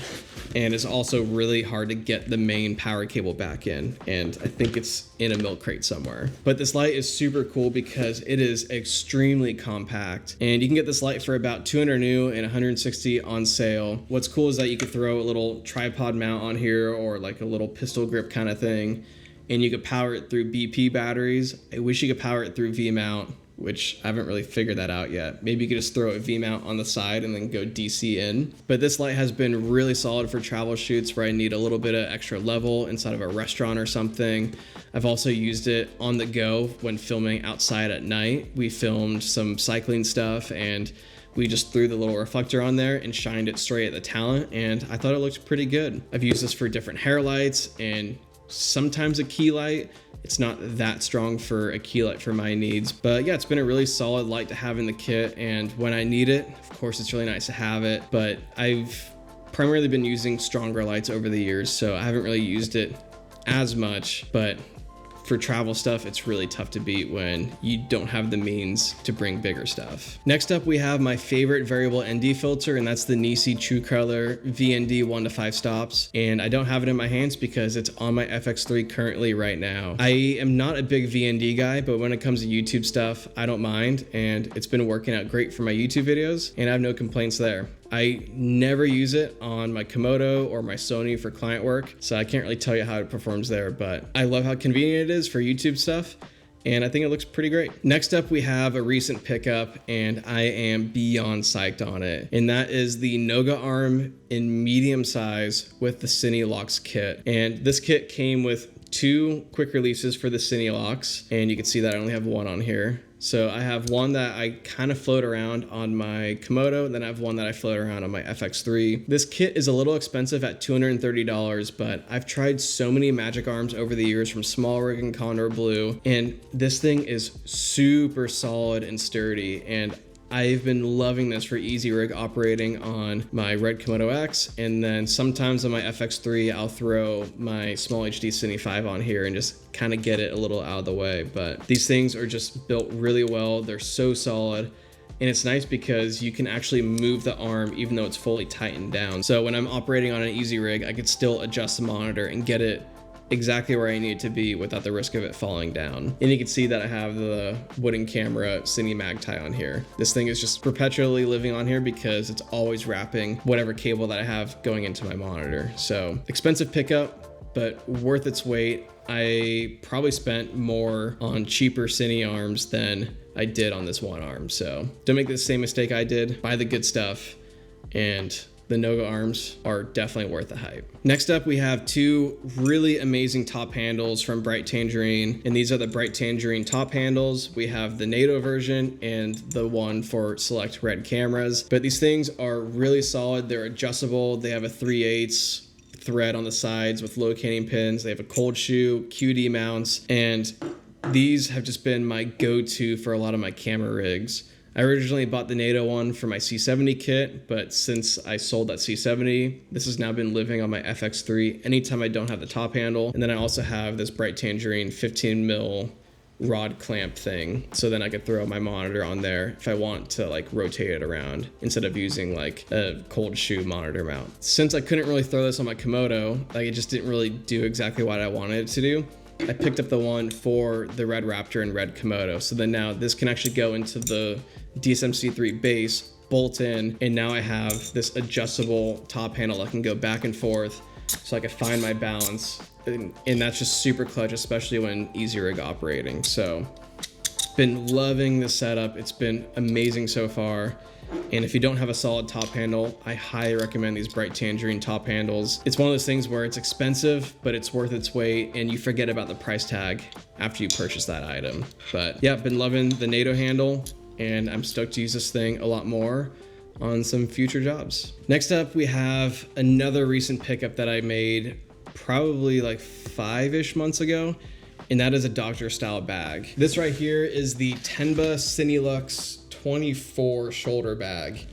and it's also really hard to get the main power cable back in, and I think it's in a milk crate somewhere. But this light is super cool because it is extremely compact, and you can get this light for about 200 new and 160 on sale. What's cool is that you could throw a little tripod mount on here or like a little pistol grip kind of thing, and you could power it through BP batteries. I wish you could power it through V-mount, which I haven't really figured that out yet. Maybe you could just throw a V-mount on the side and then go DC in. But this light has been really solid for travel shoots where I need a little bit of extra level inside of a restaurant or something. I've also used it on the go when filming outside at night. We filmed some cycling stuff and we just threw the little reflector on there and shined it straight at the talent, and I thought it looked pretty good. I've used this for different hair lights and sometimes a key light. It's not that strong for a key light for my needs, but yeah, it's been a really solid light to have in the kit, and when I need it, of course, it's really nice to have it, but I've primarily been using stronger lights over the years, so I haven't really used it as much, but for travel stuff, it's really tough to beat when you don't have the means to bring bigger stuff. Next up, we have my favorite variable ND filter, and that's the Nisi True Color VND 1 to 5 stops. And I don't have it in my hands because it's on my FX3 currently right now. I am not a big VND guy, but when it comes to YouTube stuff, I don't mind. And it's been working out great for my YouTube videos, and I have no complaints there. I never use it on my Komodo or my Sony for client work, so I can't really tell you how it performs there, but I love how convenient it is for YouTube stuff, and I think it looks pretty great. Next up, we have a recent pickup, and I am beyond psyched on it, and that is the Noga arm in medium size with the CineLox kit. And this kit came with 2 quick releases for the CineLox, and you can see that I only have 1 on here. So I have one that I kind of float around on my Komodo, and then I have one that I float around on my FX3. This kit is a little expensive at $230, but I've tried so many Magic arms over the years from Small Rig and Condor Blue, and this thing is super solid and sturdy, and I've been loving this for easy rig operating on my Red Komodo X, and then sometimes on my FX3 I'll throw my Small HD Cine 5 on here and just kind of get it a little out of the way. But these things are just built really well. They're so solid, and it's nice because you can actually move the arm even though it's fully tightened down. So when I'm operating on an easy rig, I could still adjust the monitor and get it exactly where I need it to be without the risk of it falling down. And you can see that I have the wooden camera Cine Mag tie on here. This thing is just perpetually living on here because it's always wrapping whatever cable that I have going into my monitor. So expensive pickup, but worth its weight. I probably spent more on cheaper Cine arms than I did on this one arm. So don't make the same mistake I did. Buy the good stuff, and the Noga arms are definitely worth the hype. Next up, we have 2 really amazing top handles from Bright Tangerine, and these are the Bright Tangerine top handles. We have the NATO version and the one for select Red cameras, but these things are really solid. They're adjustable. They have a 3/8 thread on the sides with locating pins. They have a cold shoe, QD mounts, and these have just been my go-to for a lot of my camera rigs. I originally bought the NATO one for my C70 kit, but since I sold that C70, this has now been living on my FX3 anytime I don't have the top handle. And then I also have this Bright Tangerine 15 mil rod clamp thing, so then I could throw my monitor on there if I want to like rotate it around instead of using like a cold shoe monitor mount. Since I couldn't really throw this on my Komodo, like it just didn't really do exactly what I wanted it to do, I picked up the one for the Red Raptor and Red Komodo. So then now this can actually go into the DSM-C3 base, bolt in, and now I have this adjustable top handle that can go back and forth so I can find my balance. And that's just super clutch, especially when easy rig operating. So been loving this setup. It's been amazing so far. And if you don't have a solid top handle, I highly recommend these Bright Tangerine top handles. It's one of those things where it's expensive, but it's worth its weight, and you forget about the price tag after you purchase that item. But yeah, been loving the NATO handle, and I'm stoked to use this thing a lot more on some future jobs. Next up, we have another recent pickup that I made probably like 5-ish months ago, and that is a doctor style bag. This right here is the Tenba CineLux 24 shoulder bag,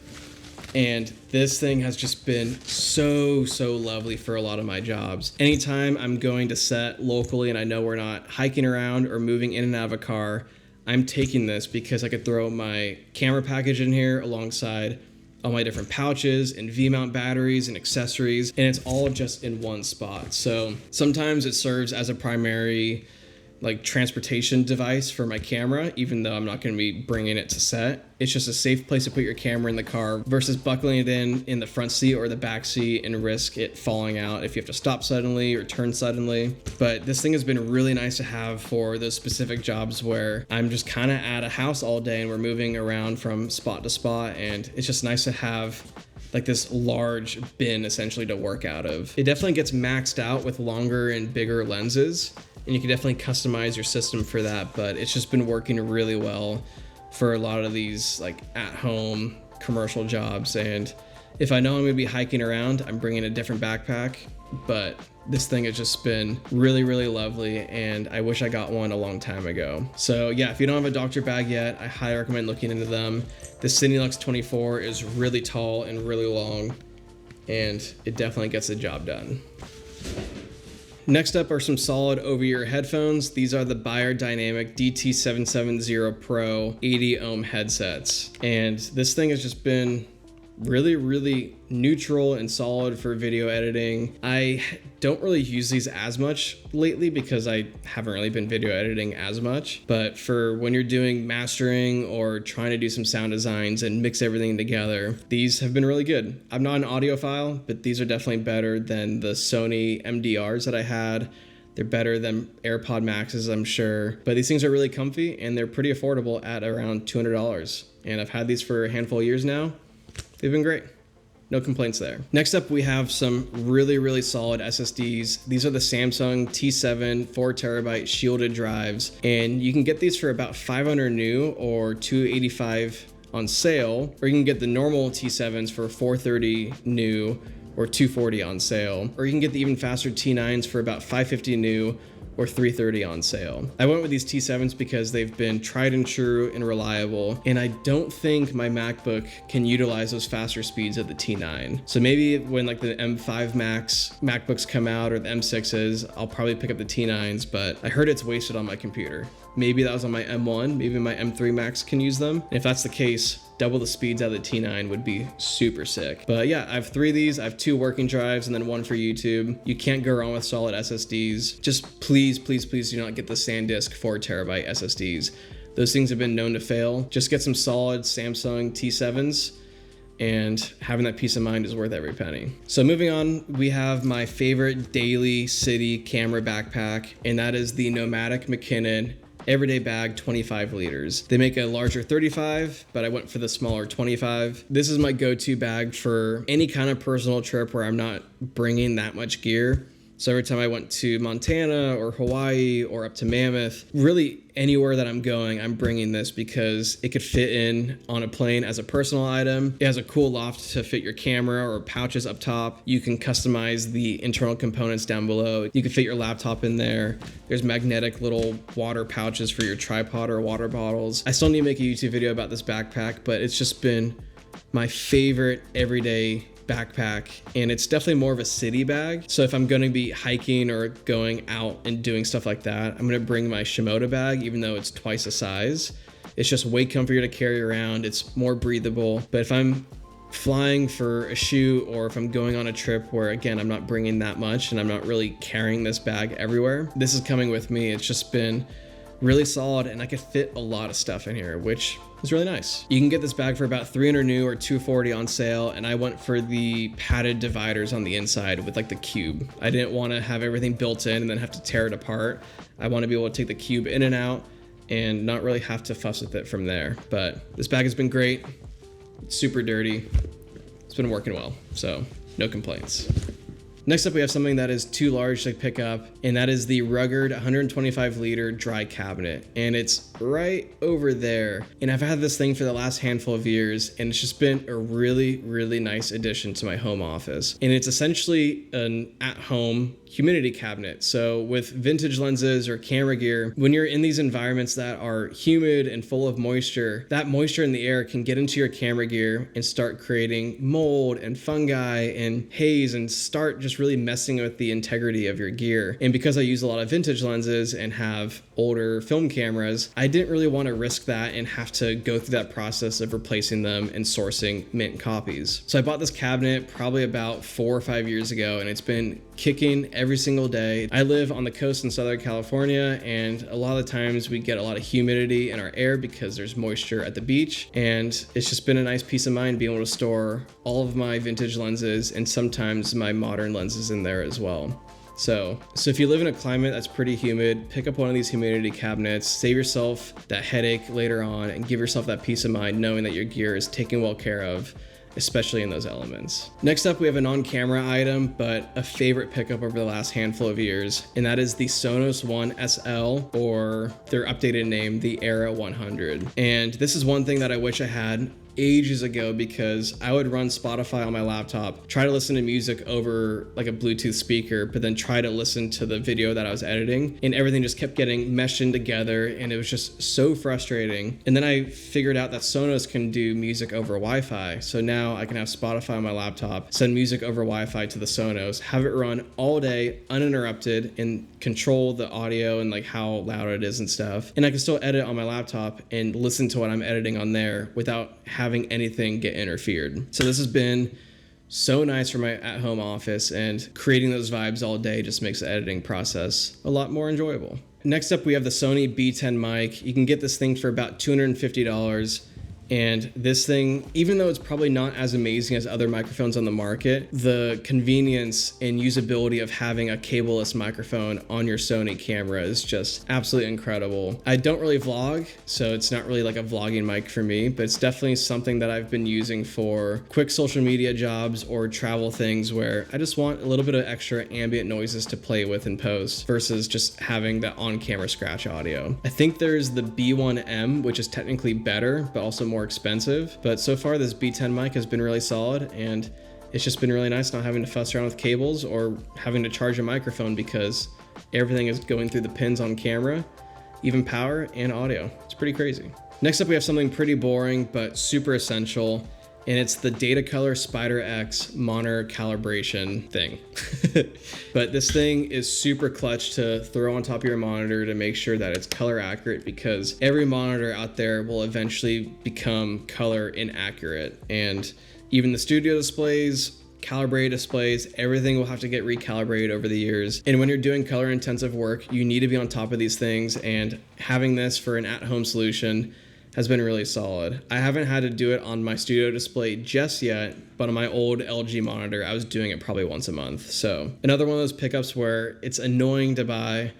and this thing has just been so lovely for a lot of my jobs. Anytime I'm going to set locally and I know we're not hiking around or moving in and out of a car, I'm taking this because I could throw my camera package in here alongside all my different pouches and V-mount batteries and accessories, and it's all just in one spot. So sometimes it serves as a primary like transportation device for my camera, even though I'm not going to be bringing it to set. It's just a safe place to put your camera in the car versus buckling it in the front seat or the back seat and risk it falling out if you have to stop suddenly or turn suddenly. But this thing has been really nice to have for those specific jobs where I'm just kind of at a house all day and we're moving around from spot to spot, and it's just nice to have like this large bin essentially to work out of. It definitely gets maxed out with longer and bigger lenses, and you can definitely customize your system for that, but it's just been working really well for a lot of these like at-home commercial jobs. And if I know I'm gonna be hiking around, I'm bringing a different backpack, but this thing has just been really, really lovely, and I wish I got one a long time ago. So yeah, if you don't have a doctor bag yet, I highly recommend looking into them. The Cinelux 24 is really tall and really long, and it definitely gets the job done. Next up are some solid over-ear headphones. These are the Beyerdynamic DT770 Pro 80 ohm headsets. And this thing has just been really, really neutral and solid for video editing. I don't really use these as much lately because I haven't really been video editing as much, but for when you're doing mastering or trying to do some sound designs and mix everything together, these have been really good. I'm not an audiophile, but these are definitely better than the Sony MDRs that I had. They're better than AirPod Maxes, I'm sure, but these things are really comfy and they're pretty affordable at around $200. And I've had these for a handful of years now. They've been great. No complaints there. Next up, we have some really, really solid SSDs. These are the Samsung T7 4TB shielded drives, and you can get these for about $500 new or $285 on sale, or you can get the normal T7s for $430 new or $240 on sale, or you can get the even faster T9s for about $550 new or $330 on sale. I went with these T7s because they've been tried and true and reliable, and I don't think my MacBook can utilize those faster speeds of the T9. So maybe when like the M5 Max MacBooks come out or the M6s, I'll probably pick up the T9s, but I heard it's wasted on my computer. Maybe that was on my M1, maybe my M3 Max can use them. And if that's the case, double the speeds out of the T9 would be super sick. But yeah, I have 3 of these. I have 2 working drives and then 1 for YouTube. You can't go wrong with solid SSDs. Just please, please, please do not get the SanDisk 4TB SSDs. Those things have been known to fail. Just get some solid Samsung T7s, and having that peace of mind is worth every penny. So moving on, we have my favorite daily city camera backpack, and that is the Nomadic McKinnon Everyday Bag 25 liters. They make a larger 35, but I went for the smaller 25. This is my go-to bag for any kind of personal trip where I'm not bringing that much gear. So every time I went to Montana or Hawaii or up to Mammoth, really anywhere that I'm going, I'm bringing this because it could fit in on a plane as a personal item. It has a cool loft to fit your camera or pouches up top. You can customize the internal components down below. You can fit your laptop in there. There's magnetic little water pouches for your tripod or water bottles. I still need to make a YouTube video about this backpack, but it's just been my favorite everyday backpack, and it's definitely more of a city bag. So if I'm going to be hiking or going out and doing stuff like that, I'm going to bring my Shimoda bag, even though it's twice the size. It's just way comfier to carry around. It's more breathable. But if I'm flying for a shoot, or if I'm going on a trip where, again, I'm not bringing that much and I'm not really carrying this bag everywhere, this is coming with me. It's just been really solid, and I could fit a lot of stuff in here, which is really nice. You can get this bag for about $300 new or $240 on sale, and I went for the padded dividers on the inside with like the cube. I didn't want to have everything built in and then have to tear it apart. I want to be able to take the cube in and out and not really have to fuss with it from there. But this bag has been great. It's super dirty. It's been working well, so no complaints. Next up, we have something that is too large to pick up, and that is the Rugged 125 liter dry cabinet, and it's right over there. And I've had this thing for the last handful of years, and it's just been a really, really nice addition to my home office. And it's essentially an at-home humidity cabinet. So with vintage lenses or camera gear, when you're in these environments that are humid and full of moisture, that moisture in the air can get into your camera gear and start creating mold and fungi and haze and start just just really messing with the integrity of your gear. And because I use a lot of vintage lenses and have older film cameras, I didn't really want to risk that and have to go through that process of replacing them and sourcing mint copies. So I bought this cabinet probably about 4 or 5 years ago, and it's been kicking every single day. I live on the coast in Southern California, and a lot of the times we get a lot of humidity in our air because there's moisture at the beach, and it's just been a nice peace of mind being able to store all of my vintage lenses and sometimes my modern lenses in there as well. So if you live in a climate that's pretty humid, pick up one of these humidity cabinets, save yourself that headache later on, and give yourself that peace of mind knowing that your gear is taken well care of, especially in those elements. Next up, we have a non-camera item, but a favorite pickup over the last handful of years, and that is the Sonos One SL, or their updated name, the Era 100. And this is one thing that I wish I had ages ago, because I would run Spotify on my laptop, try to listen to music over like a Bluetooth speaker, but then try to listen to the video that I was editing, and everything just kept getting meshed in together, and it was just so frustrating. And then I figured out that Sonos can do music over Wi-Fi, so now I can have Spotify on my laptop, send music over Wi-Fi to the Sonos, have it run all day uninterrupted, and control the audio and like how loud it is and stuff. And I can still edit on my laptop and listen to what I'm editing on there without having anything get interfered. So this has been so nice for my at-home office, and creating those vibes all day just makes the editing process a lot more enjoyable. Next up, we have the Sony B10 mic. You can get this thing for about $250. And this thing, even though it's probably not as amazing as other microphones on the market, the convenience and usability of having a cableless microphone on your Sony camera is just absolutely incredible. I don't really vlog, so it's not really like a vlogging mic for me, but it's definitely something that I've been using for quick social media jobs or travel things where I just want a little bit of extra ambient noises to play with in post versus just having that on-camera scratch audio. I think there's the B1M, which is technically better, but also more expensive, but so far this B10 mic has been really solid, and it's just been really nice not having to fuss around with cables or having to charge a microphone, because everything is going through the pins on camera, even power and audio. It's pretty crazy. Next up, we have something pretty boring but super essential, and it's the Datacolor Spider X monitor calibration thing. But this thing is super clutch to throw on top of your monitor to make sure that it's color accurate, because every monitor out there will eventually become color inaccurate. And even the studio displays, calibrated displays, everything will have to get recalibrated over the years. And when you're doing color intensive work, you need to be on top of these things, and having this for an at-home solution has been really solid. I haven't had to do it on my studio display just yet, but on my old LG monitor, I was doing it probably once a month. So another one of those pickups where it's annoying to buy,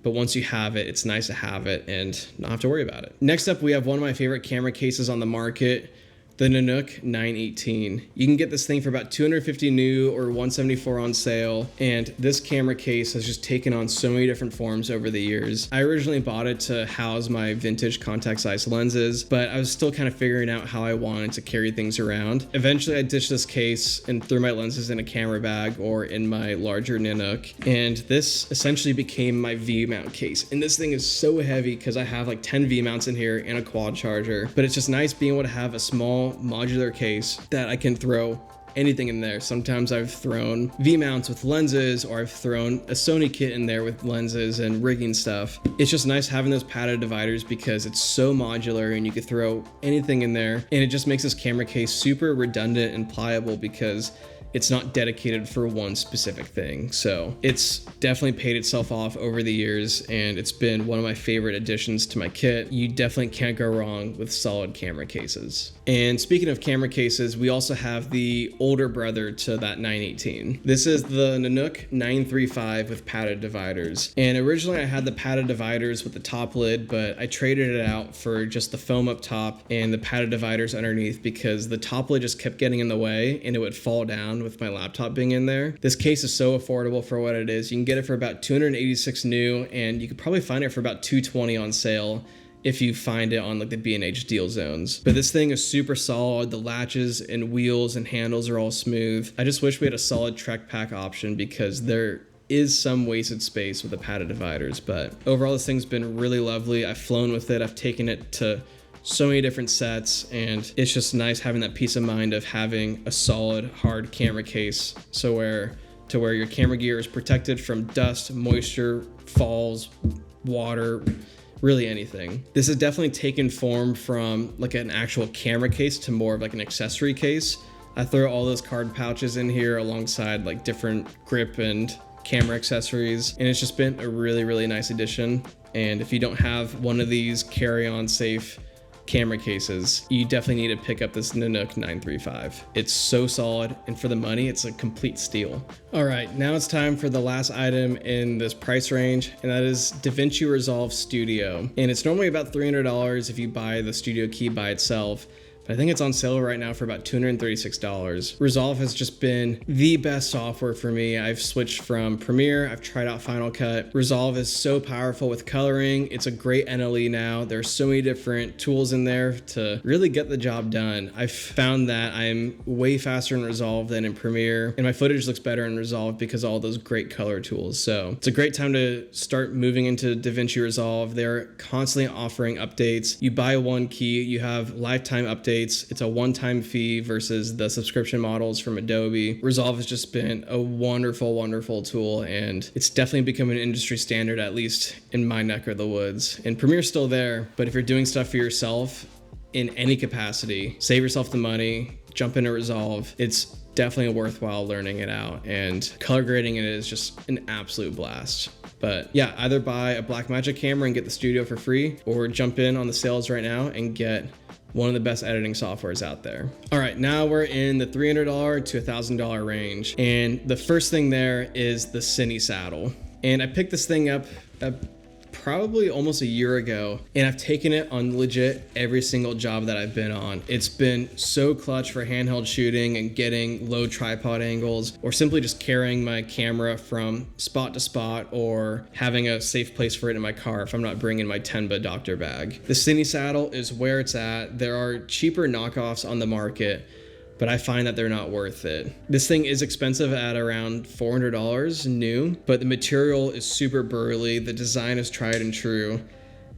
but once you have it, it's nice to have it and not have to worry about it. Next up, we have one of my favorite camera cases on the market, the Nanook 918. You can get this thing for about $250 new or $174 on sale, and this camera case has just taken on so many different forms over the years. I originally bought it to house my vintage contact size lenses, but I was still kind of figuring out how I wanted to carry things around. Eventually, I ditched this case and threw my lenses in a camera bag or in my larger Nanook, and this essentially became my V-mount case. And this thing is so heavy because I have like 10 V-mounts in here and a quad charger, but it's just nice being able to have a small modular case that I can throw anything in there. Sometimes I've thrown V-mounts with lenses, or I've thrown a Sony kit in there with lenses and rigging stuff. It's just nice having those padded dividers because it's so modular and you could throw anything in there, and it just makes this camera case super redundant and pliable because it's not dedicated for one specific thing. So it's definitely paid itself off over the years, and it's been one of my favorite additions to my kit. You definitely can't go wrong with solid camera cases. And speaking of camera cases, we also have the older brother to that 918. This is the Nanook 935 with padded dividers. And originally I had the padded dividers with the top lid, but I traded it out for just the foam up top and the padded dividers underneath because the top lid just kept getting in the way and it would fall down with my laptop being in there. This case is so affordable for what it is. You can get it for about $286 new, and you could probably find it for about $220 on sale if you find it on like the B&H deal zones. But this thing is super solid. The latches and wheels and handles are all smooth. I just wish we had a solid Trek pack option because there is some wasted space with the padded dividers, but overall this thing's been really lovely. I've flown with it. I've taken it to so many different sets, and it's just nice having that peace of mind of having a solid hard camera case, so where to where your camera gear is protected from dust, moisture, falls, water, really anything. This has definitely taken form from like an actual camera case to more of like an accessory case. I throw all those card pouches in here alongside like different grip and camera accessories, and it's just been a really nice addition. And if you don't have one of these carry-on safe camera cases, you definitely need to pick up this Nanook 935. It's so solid, and for the money, it's a complete steal. All right, now it's time for the last item in this price range, and that is DaVinci Resolve Studio. And it's normally about $300 if you buy the Studio Key by itself, but I think it's on sale right now for about $236. Resolve has just been the best software for me. I've switched from Premiere, I've tried out Final Cut. Resolve is so powerful with coloring. It's a great NLE now. There's so many different tools in there to really get the job done. I've found that I'm way faster in Resolve than in Premiere, and my footage looks better in Resolve because of all those great color tools. So it's a great time to start moving into DaVinci Resolve. They're constantly offering updates. You buy one key, you have lifetime updates. It's a one-time fee versus the subscription models from Adobe. Resolve has just been a wonderful tool, and it's definitely become an industry standard, at least in my neck of the woods. And Premiere's still there, but if you're doing stuff for yourself in any capacity, save yourself the money, jump into Resolve. It's definitely worthwhile learning it out, and color grading it is just an absolute blast. But yeah, either buy a Blackmagic camera and get the Studio for free, or jump in on the sales right now and get one of the best editing softwares out there. All right, now we're in the $300 to $1,000 range. And the first thing there is the Cine Saddle. And I picked this thing up probably almost a year ago, and I've taken it on legit every single job that I've been on. It's been so clutch for handheld shooting and getting low tripod angles, or simply just carrying my camera from spot to spot, or having a safe place for it in my car if I'm not bringing my Tenba doctor bag. The Cine Saddle is where it's at. There are cheaper knockoffs on the market, but I find that they're not worth it. This thing is expensive at around $400 new, but the material is super burly, the design is tried and true,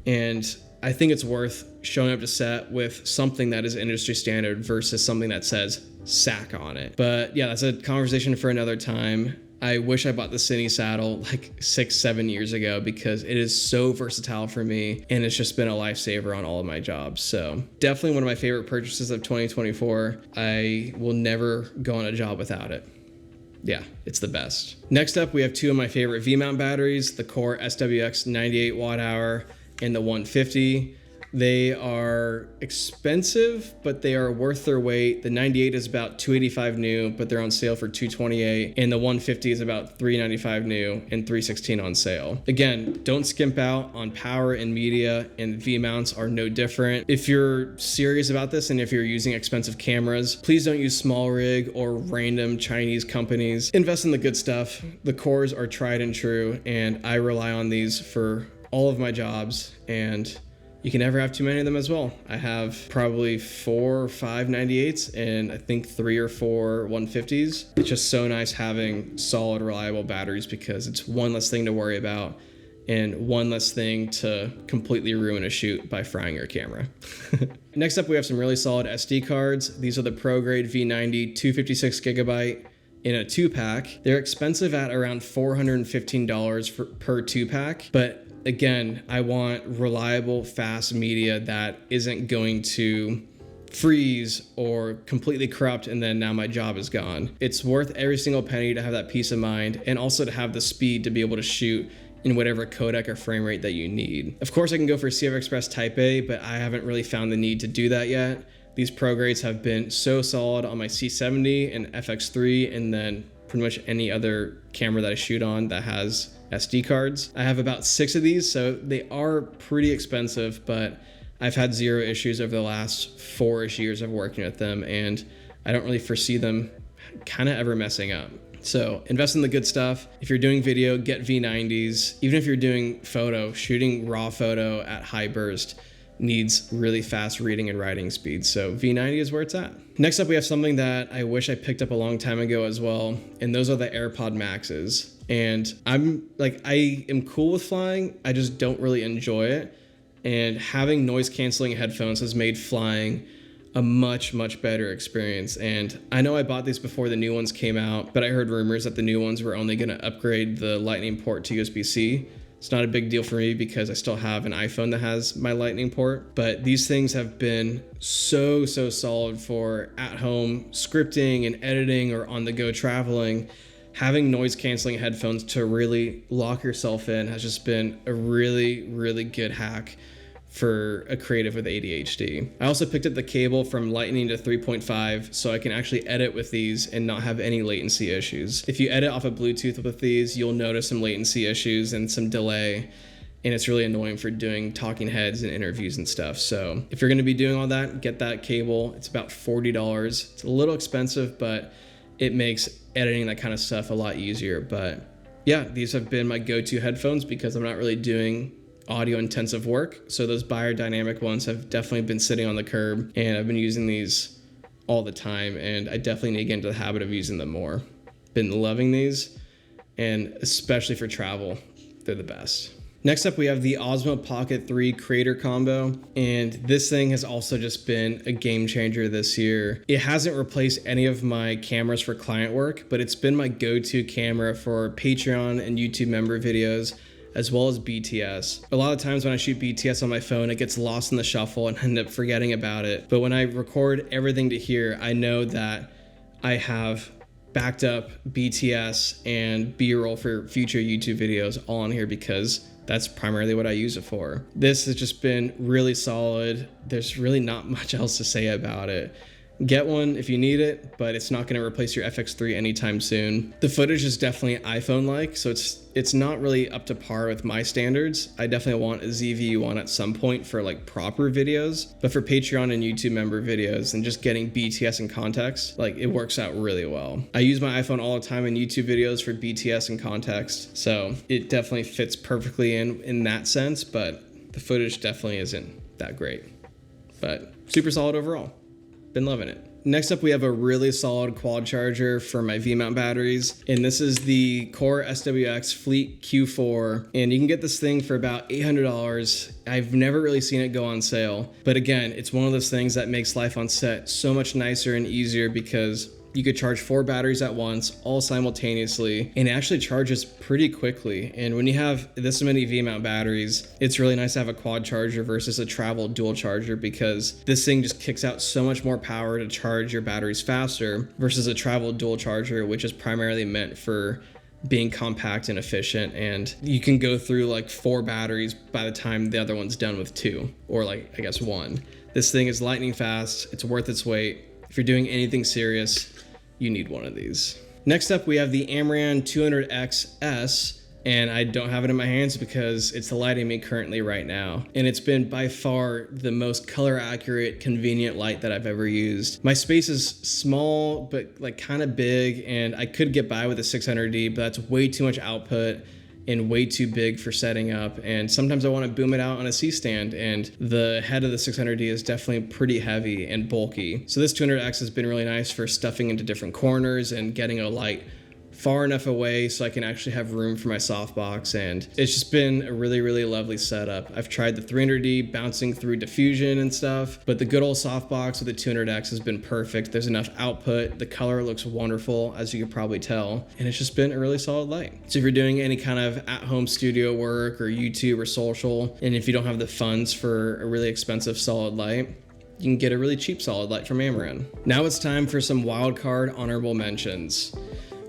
and I think it's worth showing up to set with something that is industry standard versus something that says SAC on it. But yeah, that's a conversation for another time. I wish I bought the Cine Saddle like 6-7 years ago because it is so versatile for me, and it's just been a lifesaver on all of my jobs. So definitely one of my favorite purchases of 2024. I will never go on a job without it. Yeah, it's the best. Next up, we have two of my favorite V-mount batteries, the Core SWX 98 watt hour and the 150. They are expensive, but they are worth their weight. The 98 is about $285 new, but they're on sale for $228, and the 150 is about $395 new and $316 on sale. Again, don't skimp out on power and media, and V-mounts are no different. If you're serious about this and if you're using expensive cameras, please don't use small rig or random Chinese companies. Invest in the good stuff. The Cores are tried and true, and I rely on these for all of my jobs, and you can never have too many of them as well. I have probably 4 or 5 98s and I think 3 or 4 150s. It's just so nice having solid, reliable batteries because it's one less thing to worry about and one less thing to completely ruin a shoot by frying your camera. Next up, we have some really solid SD cards. These are the ProGrade V90 256 gigabyte in a 2-pack. They're expensive at around $415 per 2-pack, but again, I want reliable, fast media that isn't going to freeze or completely corrupt and then now my job is gone. It's worth every single penny to have that peace of mind and also to have the speed to be able to shoot in whatever codec or frame rate that you need. Of course, I can go for CF Express Type A, but I haven't really found the need to do that yet. These ProGrades have been so solid on my C70 and FX3, and then pretty much any other camera that I shoot on that has SD cards. I have about 6 of these, so they are pretty expensive, but I've had zero issues over the last 4-ish years of working with them, and I don't really foresee them kind of ever messing up. So invest in the good stuff. If you're doing video, get V90s. Even if you're doing photo, shooting raw photo at high burst needs really fast reading and writing speed. So V90 is where it's at. Next up, we have something that I wish I picked up a long time ago as well, and those are the AirPod Maxes. And I am cool with flying, I just don't really enjoy it. And having noise canceling headphones has made flying a much better experience. And I know I bought these before the new ones came out, but I heard rumors that the new ones were only going to upgrade the Lightning port to USB-C. It's not a big deal for me because I still have an iPhone that has my Lightning port, but these things have been so solid for at-home scripting and editing or on-the-go traveling. Having noise canceling headphones to really lock yourself in has just been a really good hack for a creative with ADHD. I also picked up the cable from Lightning to 3.5 so I can actually edit with these and not have any latency issues. If you edit off of Bluetooth with these, you'll notice some latency issues and some delay, and it's really annoying for doing talking heads and interviews and stuff. So if you're gonna be doing all that, get that cable. It's about $40. It's a little expensive, but it makes editing that kind of stuff a lot easier. But yeah, these have been my go-to headphones because I'm not really doing audio intensive work. So those biodynamic ones have definitely been sitting on the curb, and I've been using these all the time, and I definitely need to get into the habit of using them more. Been loving these, and especially for travel, they're the best. Next up, we have the Osmo Pocket 3 Creator Combo, and this thing has also just been a game changer this year. It hasn't replaced any of my cameras for client work, but it's been my go-to camera for Patreon and YouTube member videos, as well as BTS. A lot of times when I shoot BTS on my phone, it gets lost in the shuffle and I end up forgetting about it. But when I record everything to here, I know that I have backed up BTS and B-roll for future YouTube videos all on here because that's primarily what I use it for. This has just been really solid. There's really not much else to say about it. Get one if you need it, but it's not going to replace your FX3 anytime soon. The footage is definitely iPhone-like, so it's not really up to par with my standards. I definitely want a ZV-1 at some point for like proper videos, but for Patreon and YouTube member videos and just getting BTS in context, like it works out really well. I use my iPhone all the time in YouTube videos for BTS in context, so it definitely fits perfectly in that sense, but the footage definitely isn't that great. But super solid overall. Been loving it. Next up, we have a really solid quad charger for my V-mount batteries, and this is the Core SWX Fleet Q4, and you can get this thing for about $800. I've never really seen it go on sale, but again, it's one of those things that makes life on set so much nicer and easier because you could charge 4 batteries at once, all simultaneously, and it actually charges pretty quickly. And when you have this many V-mount batteries, it's really nice to have a quad charger versus a travel dual charger because this thing just kicks out so much more power to charge your batteries faster versus a travel dual charger, which is primarily meant for being compact and efficient, and you can go through like 4 batteries by the time the other one's done with 2, or like I guess 1. This thing is lightning fast, it's worth its weight. If you're doing anything serious, you need one of these. Next up, we have the Amaran 200XS, and I don't have it in my hands because it's lighting me currently right now. And it's been by far the most color accurate, convenient light that I've ever used. My space is small, but like kind of big, and I could get by with a 600D, but that's way too much output and way too big for setting up, and sometimes I want to boom it out on a C-stand, and the head of the 600D is definitely pretty heavy and bulky. So this 200X has been really nice for stuffing into different corners and getting a light far enough away so I can actually have room for my softbox, and it's just been a really lovely setup. I've tried the 300D bouncing through diffusion and stuff, but the good old softbox with the 200X has been perfect. There's enough output, the color looks wonderful, as you could probably tell, and it's just been a really solid light. So if you're doing any kind of at-home studio work or YouTube or social, and if you don't have the funds for a really expensive solid light, you can get a really cheap solid light from Amaran. Now it's time for some wildcard honorable mentions.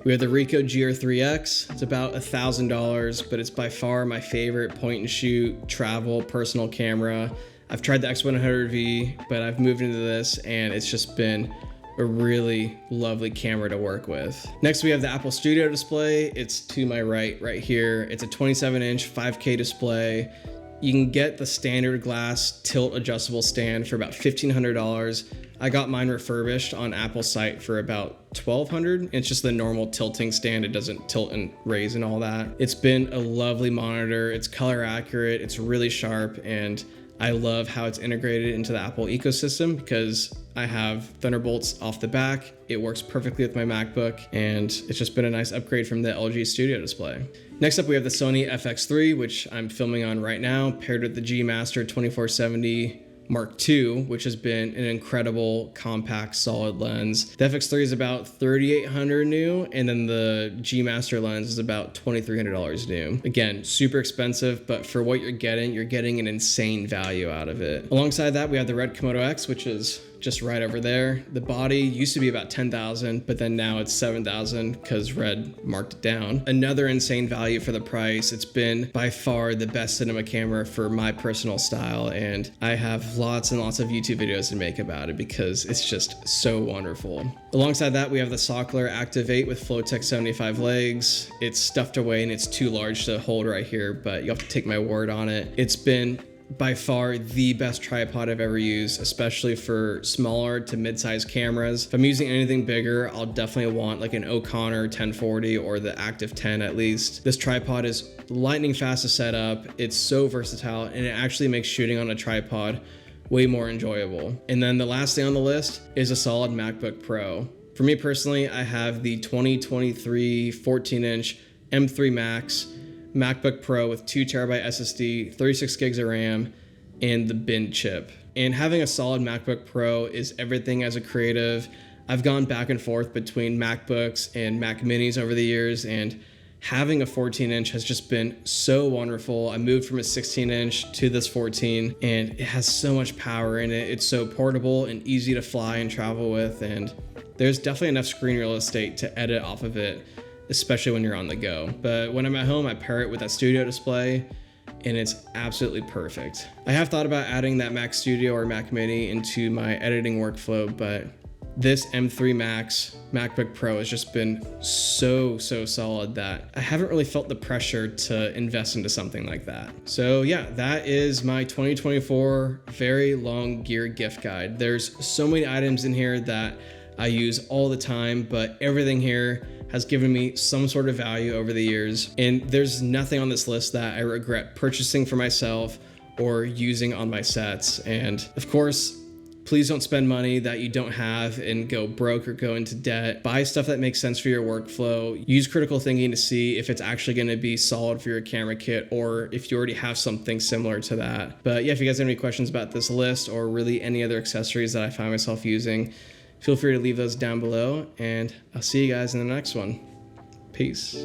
We have the Ricoh GR3X. It's about $1,000, but it's by far my favorite point and shoot, travel, personal camera. I've tried the X100V, but I've moved into this and it's just been a really lovely camera to work with. Next, we have the Apple Studio display. It's to my right here. It's a 27-inch 5K display. You can get the standard glass tilt adjustable stand for about $1,500. I got mine refurbished on Apple's site for about $1,200. It's just the normal tilting stand. It doesn't tilt and raise and all that. It's been a lovely monitor. It's color accurate. It's really sharp, and I love how it's integrated into the Apple ecosystem because I have Thunderbolts off the back. It works perfectly with my MacBook, and it's just been a nice upgrade from the LG Studio display. Next up, we have the Sony FX3, which I'm filming on right now, paired with the G Master 2470 Mark II, which has been an incredible compact solid lens. The FX3 is about $3,800 new, and then the G Master lens is about $2,300 new. Again, super expensive, but for what you're getting an insane value out of it. Alongside that, we have the Red Komodo X, which is just right over there. The body used to be about $10,000, but then now it's $7,000 because Red marked it down. Another insane value for the price. It's been by far the best cinema camera for my personal style, and I have lots and lots of YouTube videos to make about it because it's just so wonderful. Alongside that, we have the Sockler Active 8 with Flowtech 75 legs. It's stuffed away and it's too large to hold right here, but you have to take my word on it. It's been by far the best tripod I've ever used, especially for smaller to mid-sized cameras. If I'm using anything bigger, I'll definitely want like an O'Connor 1040 or the Active 10 at least. This tripod is lightning fast to set up. It's so versatile, and it actually makes shooting on a tripod way more enjoyable. And then the last thing on the list is a solid MacBook Pro. For me personally, I have the 2023 14-inch M3 Max MacBook Pro with 2TB SSD, 36 gigs of RAM, and the bin chip. And having a solid MacBook Pro is everything as a creative. I've gone back and forth between MacBooks and Mac Minis over the years, and having a 14-inch has just been so wonderful. I moved from a 16-inch to this 14, and it has so much power in it. It's so portable and easy to fly and travel with, and there's definitely enough screen real estate to edit off of it, especially when you're on the go. But when I'm at home, I pair it with that studio display, and it's absolutely perfect. I have thought about adding that Mac Studio or Mac Mini into my editing workflow, but this M3 Max MacBook Pro has just been so solid that I haven't really felt the pressure to invest into something like that. So yeah, that is my 2024 very long gear gift guide. There's so many items in here that I use all the time, but everything here has given me some sort of value over the years. And there's nothing on this list that I regret purchasing for myself or using on my sets. And of course, please don't spend money that you don't have and go broke or go into debt. Buy stuff that makes sense for your workflow. Use critical thinking to see if it's actually going to be solid for your camera kit or if you already have something similar to that. But yeah, if you guys have any questions about this list or really any other accessories that I find myself using, feel free to leave those down below, and I'll see you guys in the next one. Peace.